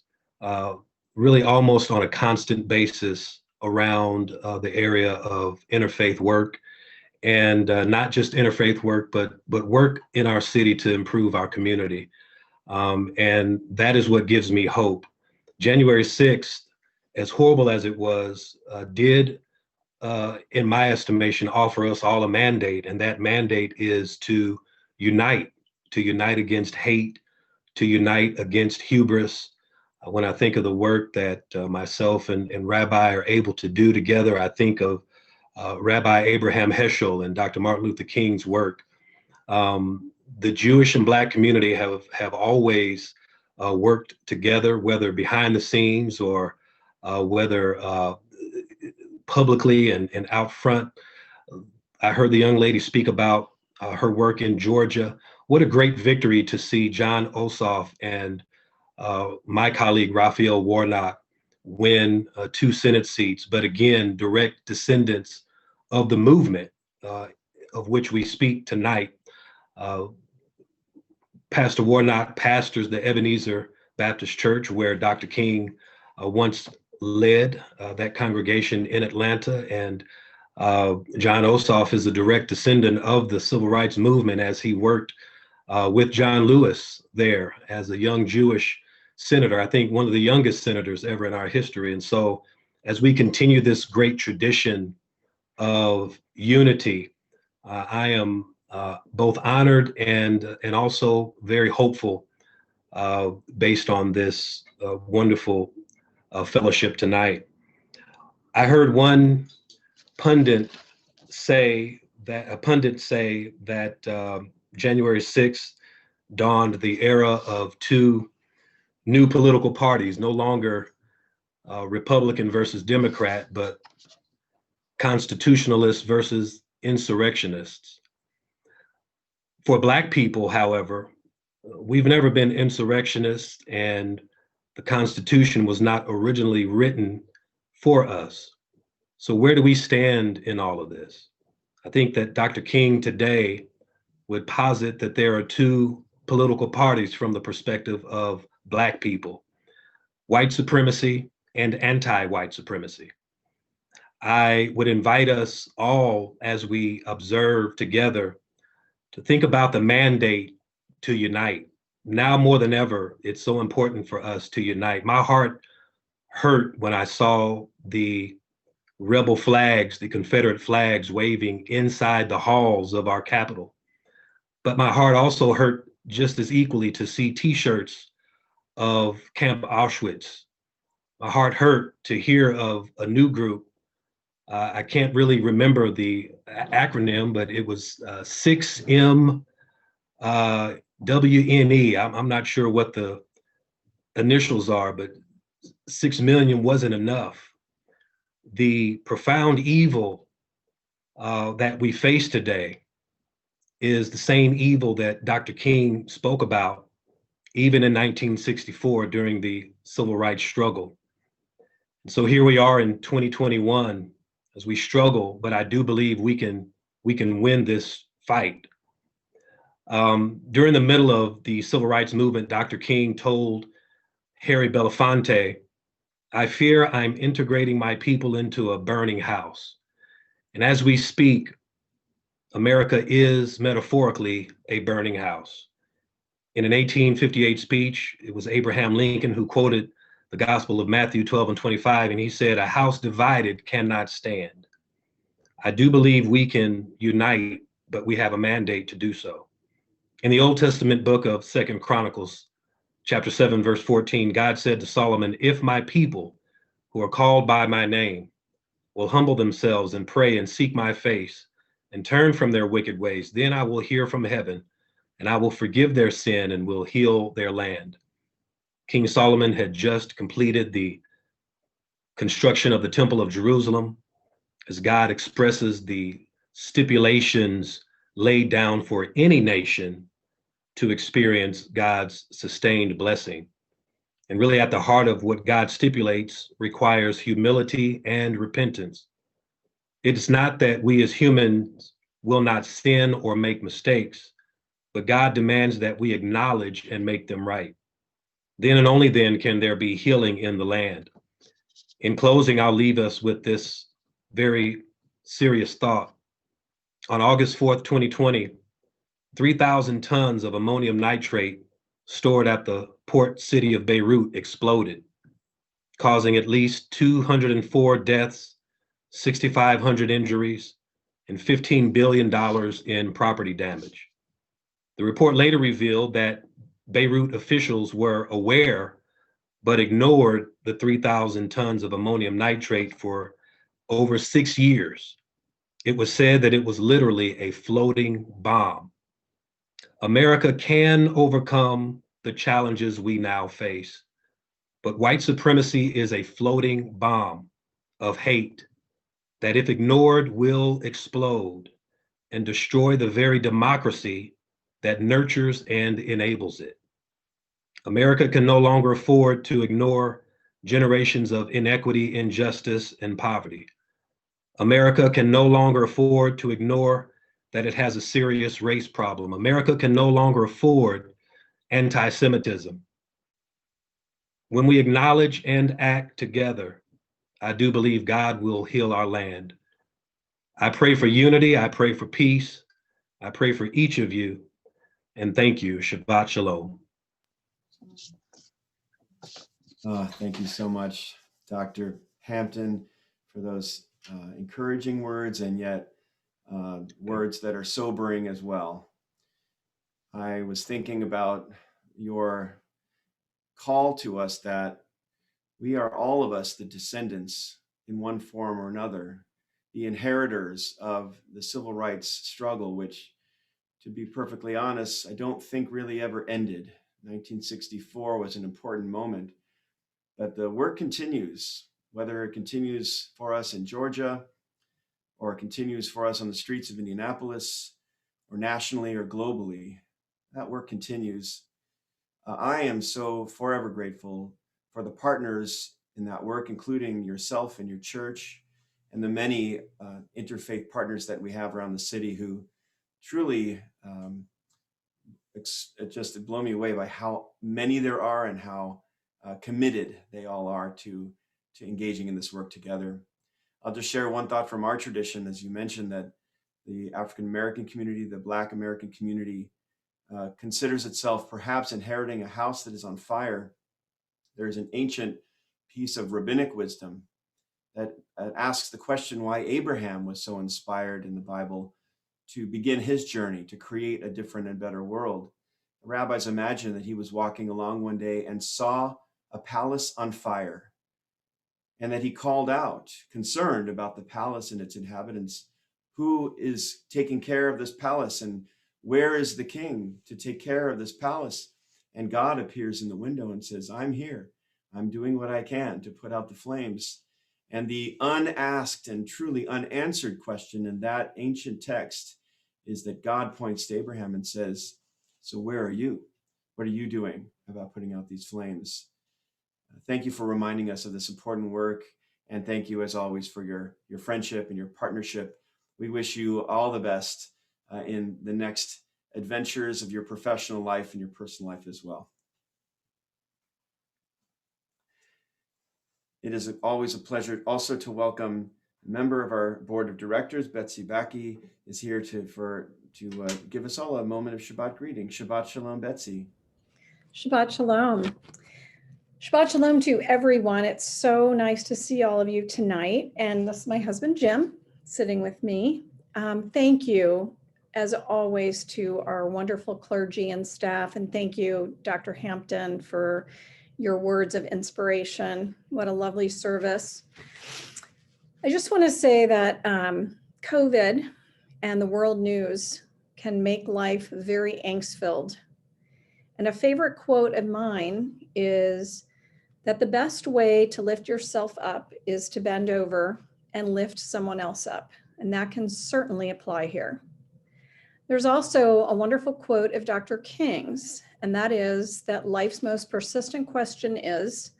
really almost on a constant basis around the area of interfaith work. and not just interfaith work, but work in our city to improve our community. And that is what gives me hope. January 6th, as horrible as it was, did, in my estimation, offer us all a mandate. And that mandate is to unite against hate, to unite against hubris. When I think of the work that myself and Rabbi are able to do together, I think of Rabbi Abraham Heschel and Dr. Martin Luther King's work. The Jewish and Black community have always worked together, whether behind the scenes or whether publicly and out front. I heard the young lady speak about her work in Georgia. What a great victory to see John Ossoff and my colleague Raphael Warnock win 2 Senate seats, but again, direct descendants of the movement of which we speak tonight. Pastor Warnock pastors the Ebenezer Baptist Church, where Dr. King once led that congregation in Atlanta. And John Ossoff is a direct descendant of the civil rights movement, as he worked with John Lewis there as a young Jewish senator, I think one of the youngest senators ever in our history. And so as we continue this great tradition of unity, I am both honored and also very hopeful based on this wonderful fellowship tonight. I heard one pundit say that January 6th dawned the era of 2 new political parties, no longer Republican versus Democrat, but constitutionalists versus insurrectionists. For Black people, however, we've never been insurrectionists, and the Constitution was not originally written for us. So where do we stand in all of this? I think that Dr. King today would posit that there are 2 political parties from the perspective of Black people: white supremacy and anti-white supremacy. I would invite us all, as we observe together, to think about the mandate to unite. Now more than ever, it's so important for us to unite. My heart hurt when I saw the rebel flags, the Confederate flags waving inside the halls of our Capitol. But my heart also hurt just as equally to see T-shirts of Camp Auschwitz. My heart hurt to hear of a new group. I can't really remember the acronym, but it was 6MWNE. I'm not sure what the initials are, but 6 million wasn't enough. The profound evil that we face today is the same evil that Dr. King spoke about even in 1964 during the civil rights struggle. And so here we are in 2021 as we struggle, but I do believe we can win this fight. During the middle of the civil rights movement, Dr. King told Harry Belafonte, "I fear I'm integrating my people into a burning house." And as we speak, America is metaphorically a burning house. In an 1858 speech, it was Abraham Lincoln who quoted the Gospel of Matthew 12:25, and he said, "A house divided cannot stand." I do believe we can unite, but we have a mandate to do so. In the Old Testament book of 2 Chronicles, chapter 7, verse 14, God said to Solomon, "If my people who are called by my name will humble themselves and pray and seek my face and turn from their wicked ways, then I will hear from heaven and I will forgive their sin and will heal their land." King Solomon had just completed the construction of the Temple of Jerusalem, as God expresses the stipulations laid down for any nation to experience God's sustained blessing. And really at the heart of what God stipulates requires humility and repentance. It's not that we as humans will not sin or make mistakes, but God demands that we acknowledge and make them right. Then and only then can there be healing in the land. In closing, I'll leave us with this very serious thought. On August 4th, 2020, 3,000 tons of ammonium nitrate stored at the port city of Beirut exploded, causing at least 204 deaths, 6,500 injuries, and $15 billion in property damage. The report later revealed that Beirut officials were aware but ignored the 3,000 tons of ammonium nitrate for over 6 years. It was said that it was literally a floating bomb. America can overcome the challenges we now face, but white supremacy is a floating bomb of hate that, if ignored, will explode and destroy the very democracy that nurtures and enables it. America can no longer afford to ignore generations of inequity, injustice, and poverty. America can no longer afford to ignore that it has a serious race problem. America can no longer afford anti-Semitism. When we acknowledge and act together, I do believe God will heal our land. I pray for unity. I pray for peace. I pray for each of you. And thank you. Shabbat Shalom. Thank you so much, Dr. Hampton, for those encouraging words and yet words that are sobering as well. I was thinking about your call to us that we are, all of us, the descendants in one form or another, the inheritors of the civil rights struggle, which, to be perfectly honest, I don't think really ever ended. 1964 was an important moment, but the work continues, whether it continues for us in Georgia or it continues for us on the streets of Indianapolis or nationally or globally. That work continues. I am so forever grateful for the partners in that work, including yourself and your church and the many interfaith partners that we have around the city who truly it blew me away by how many there are and how committed they all are to engaging in this work together. I'll just share one thought from our tradition, as you mentioned, that the African American community, the Black American community, considers itself perhaps inheriting a house that is on fire. There's an ancient piece of rabbinic wisdom that asks the question why Abraham was so inspired in the Bible to begin his journey to create a different and better world. The rabbis imagine that he was walking along one day and saw a palace on fire, and that he called out, concerned about the palace and its inhabitants, who is taking care of this palace and where is the king to take care of this palace? And God appears in the window and says, I'm here. I'm doing what I can to put out the flames. And the unasked and truly unanswered question in that ancient text is that God points to Abraham and says, so where are you? What are you doing about putting out these flames? Thank you for reminding us of this important work. And thank you, as always, for your friendship and your partnership. We wish you all the best in the next adventures of your professional life and your personal life as well. It is always a pleasure also to welcome a member of our board of directors. Betsy Backy is here to give us all a moment of Shabbat greeting. Shabbat Shalom, Betsy. Shabbat Shalom. Shabbat Shalom to everyone. It's so nice to see all of you tonight. And this is my husband, Jim, sitting with me. Thank you, as always, to our wonderful clergy and staff. And thank you, Dr. Hampton, for your words of inspiration. What a lovely service. I just want to say that COVID and the world news can make life very angst-filled. And a favorite quote of mine is that the best way to lift yourself up is to bend over and lift someone else up. And that can certainly apply here. There's also a wonderful quote of Dr. King's, and that is that life's most persistent question is,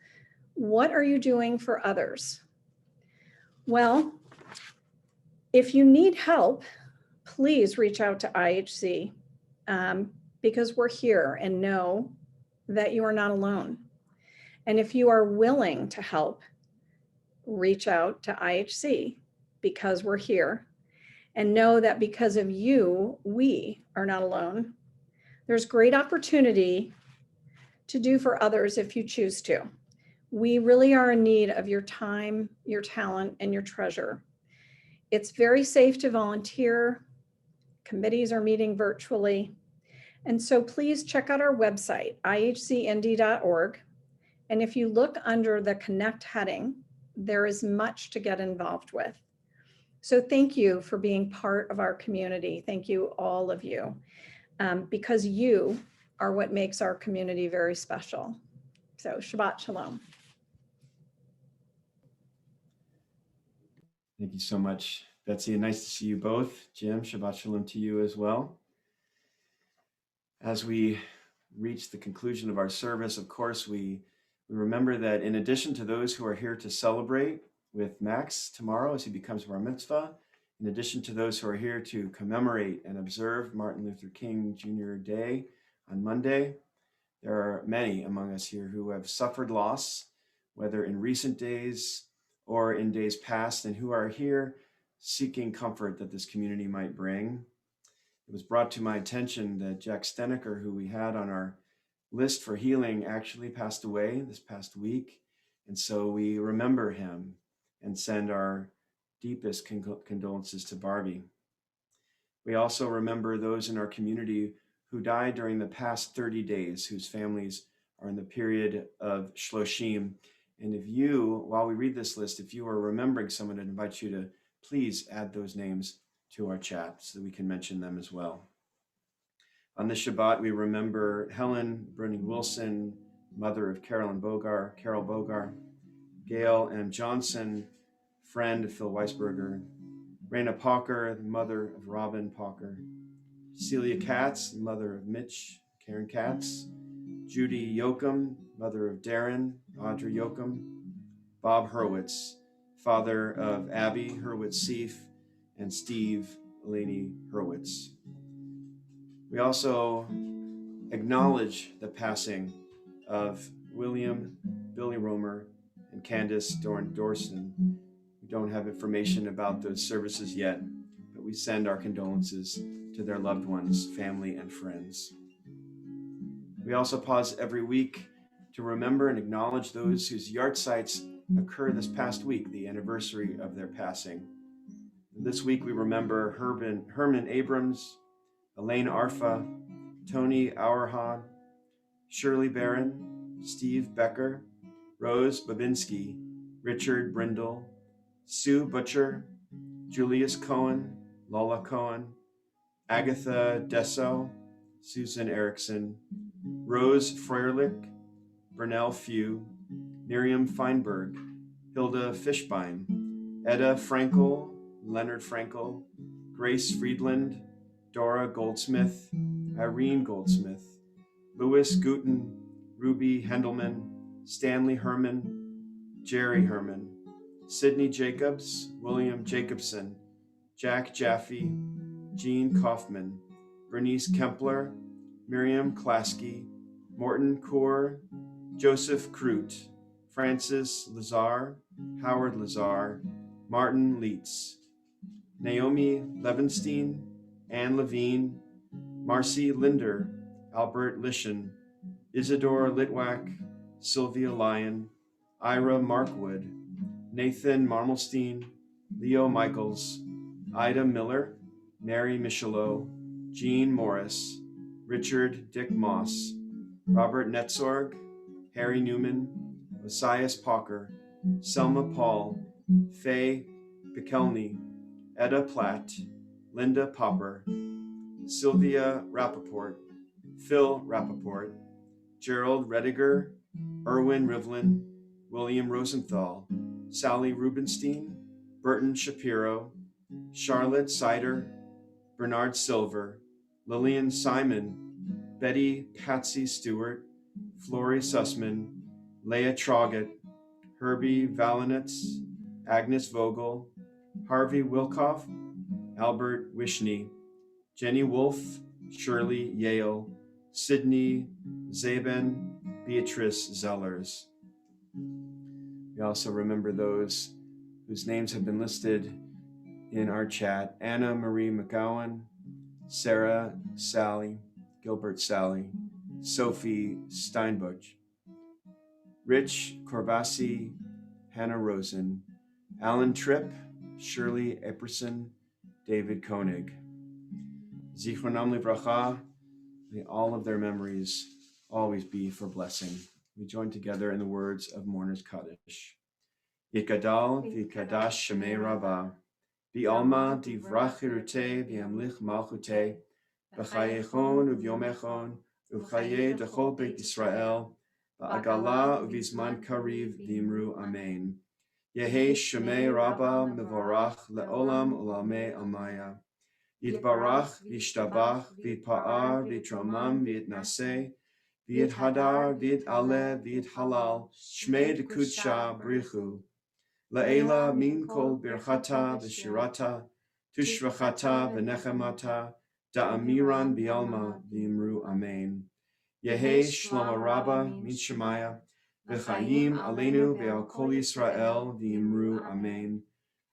what are you doing for others? Well, if you need help, please reach out to IHC because we're here and know that you are not alone. And if you are willing to help, reach out to IHC because we're here. and know that because of you, we are not alone. There's great opportunity to do for others if you choose to. We really are in need of your time, your talent, and your treasure. It's very safe to volunteer. Committees are meeting virtually. And so please check out our website, ihcnd.org. And if you look under the Connect heading, there is much to get involved with. So thank you for being part of our community. Thank you, all of you, because you are what makes our community very special. So Shabbat Shalom. Thank you so much, Betsy, and nice to see you both. Jim, Shabbat Shalom to you as well. As we reach the conclusion of our service, of course, we remember that in addition to those who are here to celebrate with Max tomorrow as he becomes bar mitzvah, in addition to those who are here to commemorate and observe Martin Luther King Jr. Day on Monday, there are many among us here who have suffered loss, whether in recent days or in days past, and who are here seeking comfort that this community might bring. It was brought to my attention that Jack Steneker, who we had on our list for healing, actually passed away this past week. And so we remember him and send our deepest condolences to Barbie. We also remember those in our community who died during the past 30 days, whose families are in the period of Shloshim. And if you, while we read this list, if you are remembering someone, I'd invite you to please add those names to our chat so that we can mention them as well. On this Shabbat, we remember Helen Bruning Wilson, mother of Carol Bogar, Gail M. Johnson, friend of Phil Weisberger, Raina Pauker, the mother of Robin Pauker, Celia Katz, mother of Mitch, Karen Katz, Judy Yoakum, mother of Darren, Audrey Yoakum, Bob Hurwitz, father of Abby Hurwitz-Seif, and Steve Eleni Hurwitz. We also acknowledge the passing of William Billy Romer and Candace Dorson. We don't have information about those services yet, but we send our condolences to their loved ones, family, and friends. We also pause every week to remember and acknowledge those whose yahrzeits occur this past week, the anniversary of their passing. This week we remember Herman Abrams, Elaine Arfa, Tony Auerhahn, Shirley Barron, Steve Becker, Rose Babinski, Richard Brindle, Sue Butcher, Julius Cohen, Lola Cohen, Agatha Desso, Susan Erickson, Rose Feuerlich, Bernell Few, Miriam Feinberg, Hilda Fishbein, Edda Frankel, Leonard Frankel, Grace Friedland, Dora Goldsmith, Irene Goldsmith, Louis Guten, Ruby Hendelman, Stanley Herman, Jerry Herman, Sidney Jacobs, William Jacobson, Jack Jaffe, Jean Kaufman, Bernice Kempler, Miriam Klasky, Morton Kaur, Joseph Kroot, Francis Lazar, Howard Lazar, Martin Leitz, Naomi Levenstein, Anne Levine, Marcy Linder, Albert Lishan, Isidore Litwack, Sylvia Lyon, Ira Markwood, Nathan Marmelstein, Leo Michaels, Ida Miller, Mary Michelot, Jean Morris, Richard Dick Moss, Robert Netzorg, Harry Newman, Messias Pauker, Selma Paul, Faye Pikelny, Etta Platt, Linda Popper, Sylvia Rappaport, Phil Rappaport, Gerald Rediger, Erwin Rivlin, William Rosenthal, Sally Rubenstein, Burton Shapiro, Charlotte Sider, Bernard Silver, Lillian Simon, Betty Patsy Stewart, Flory Sussman, Leah Troggett, Herbie Valinitz, Agnes Vogel, Harvey Wilkoff, Albert Wishney, Jenny Wolfe, Shirley Yale, Sydney Zaben, Beatrice Zellers. We also remember those whose names have been listed in our chat: Anna Marie McGowan, Sarah Sally, Gilbert Sally, Sophie Steinbuch, Rich Corbasi, Hannah Rosen, Alan Tripp, Shirley Epperson, David Koenig. Zichronam Livracha, may all of their memories always be for blessing. We join together in the words of Mourner's Kaddish. Yikadal v'kadash shemei Rabbah, v'alma divrach chirute v'yamlich malchute, v'chayechon uvyomechon, v'chaye dechol beit Yisrael, v'agala uvizman kariv v'imru amen. Yehi shemei Rabbah mevorach leolam ulamei amaya. Yitbarach v'ishtabach v'itpa'ar v'itramam v'itnaseh v'ithadar v'it'aleh v'ithalal shmei dekudsha brichu la'ela min kol birchata v'shirata tushvachata v'nechamata da'amiran v'alma v'imru amen. Yehi shlomo rabba min shemaya v'chayim aleinu v'al kol Yisrael v'imru amen.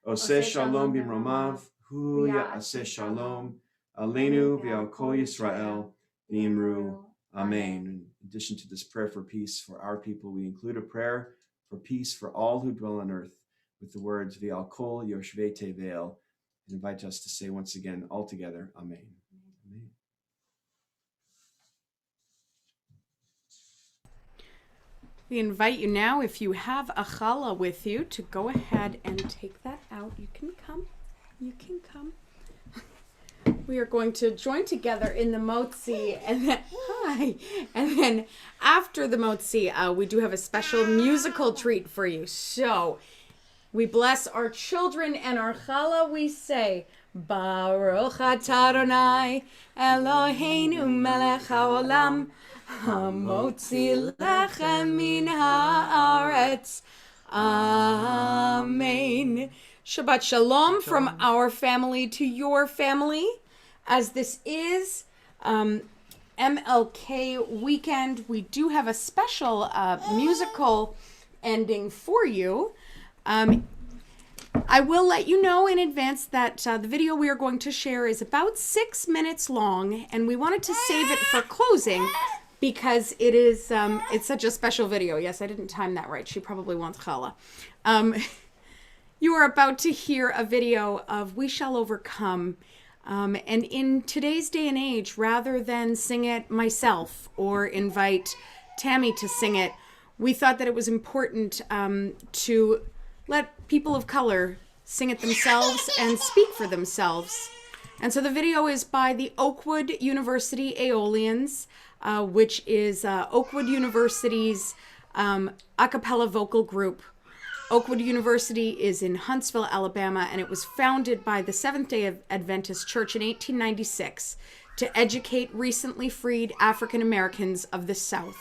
Oseh shalom b'mromav hu ya'aseh shalom aleinu v'al kol Yisrael v'imru amen. In addition to this prayer for peace for our people, we include a prayer for peace for all who dwell on earth with the words v'al kol yoshvei tevel, and invite us to say once again all together, amen. Amen. We invite you now, if you have a challah with you, to go ahead and take that out. You can come. You can come. We are going to join together in the motzi, and then and then after the motzi, we do have a special musical treat for you. So we bless our children and our challah. We say, Baruch atah Adonai Eloheinu melech haolam, hamotzi lechem min haaretz. Amen. Shabbat shalom from our family to your family. As this is MLK weekend, we do have a special musical ending for you. I will let you know in advance that the video we are going to share is about 6 minutes long, and we wanted to save it for closing because it is it's such a special video. Yes, I didn't time that right. She probably wants challah. You are about to hear a video of We Shall Overcome. And in today's day and age, rather than sing it myself or invite Tammy to sing it, we thought that it was important to let people of color sing it themselves and speak for themselves. And so the video is by the Oakwood University Aeolians, which is Oakwood University's a cappella vocal group. Oakwood University is in Huntsville, Alabama, and it was founded by the Seventh-day Adventist Church in 1896 to educate recently freed African Americans of the South.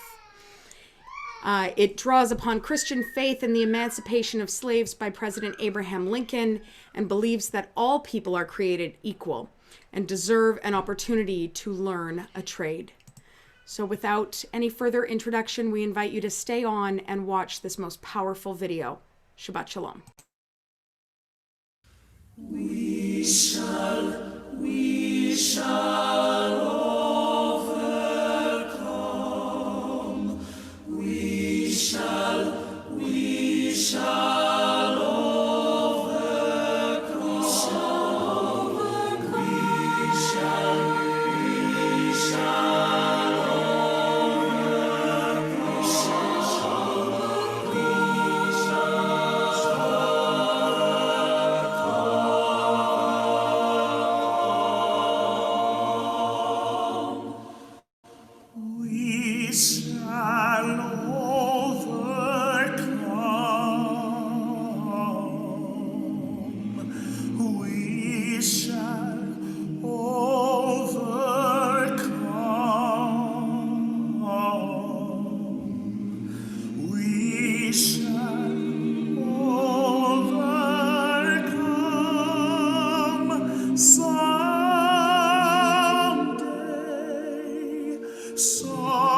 It draws upon Christian faith in the emancipation of slaves by President Abraham Lincoln and believes that all people are created equal and deserve an opportunity to learn a trade. So without any further introduction, we invite you to stay on and watch this most powerful video. Shabbat Shalom. We shall overcome. We shall overcome. We shall overcome. We shall someday.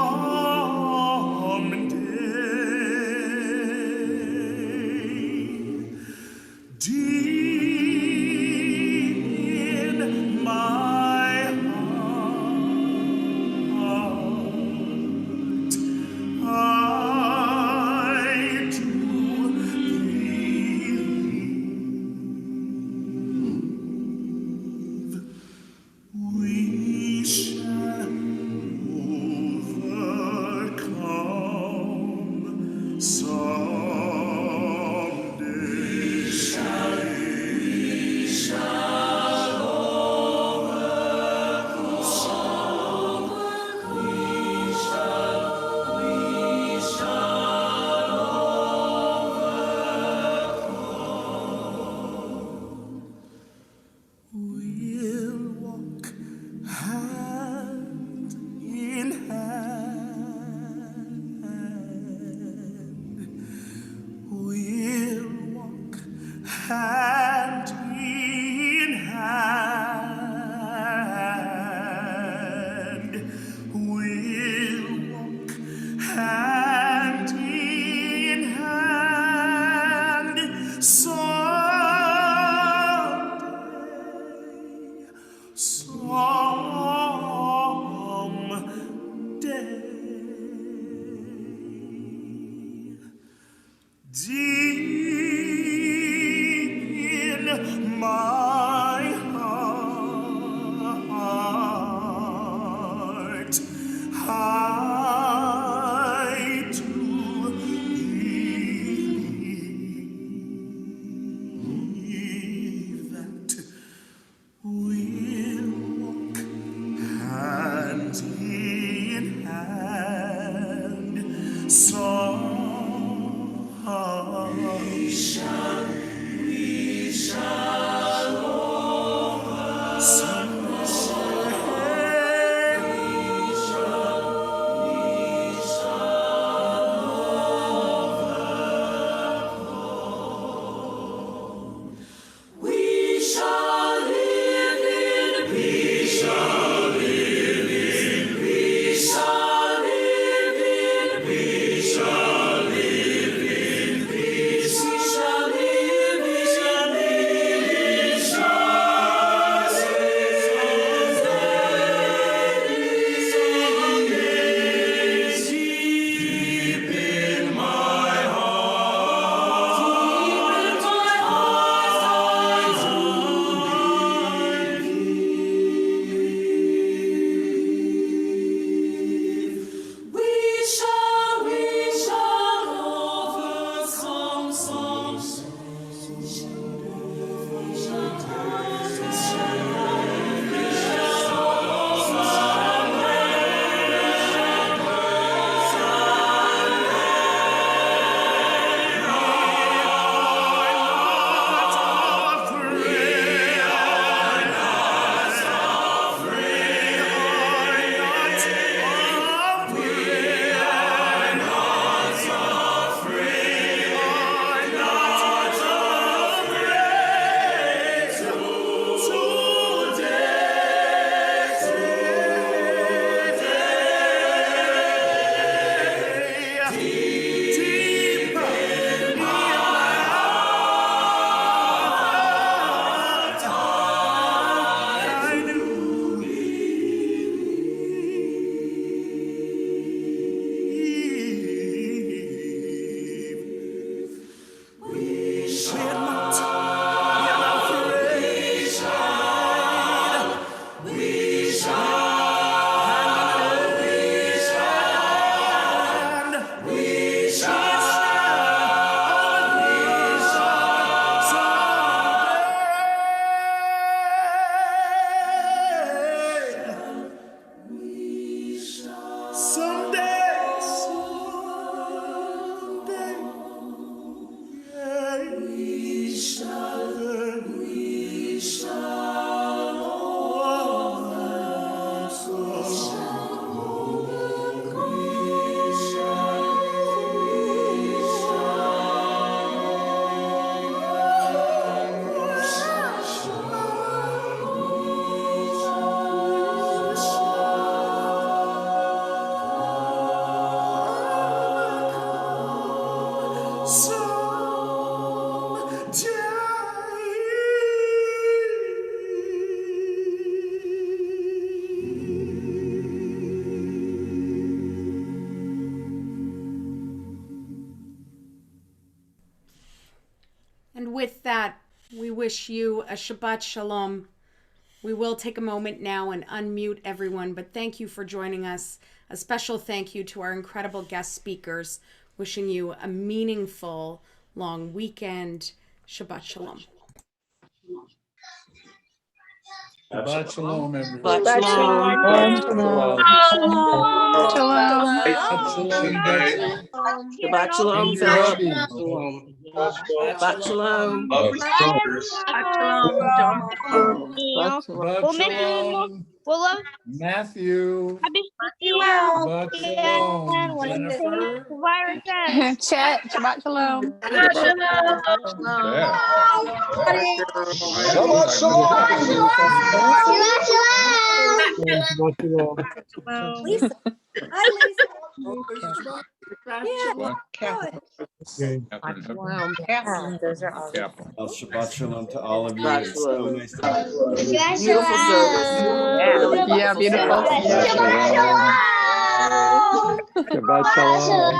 with that, we wish you a Shabbat Shalom. We will take a moment now and unmute everyone, but thank you for joining us. A special thank you to our incredible guest speakers. Wishing you a meaningful long weekend. Shabbat Shalom. Shabbat shalom, everyone. Shabbat shalom. Shabbat shalom. Shabbat Shalom, shalom. Philip. Shabbat Shabbat shalom. Matthew. Shabbat shalom. Jennifer. Chet, Shabbat Shalom. Yeah. Shabbat shalom. Lisa. Hi, Lisa. Those are all Well, Shabbat Shalom to all of you. Shabbat It's so shalom. nice to meet you. Beautiful service. Really Yeah, beautiful. Shabbat shalom.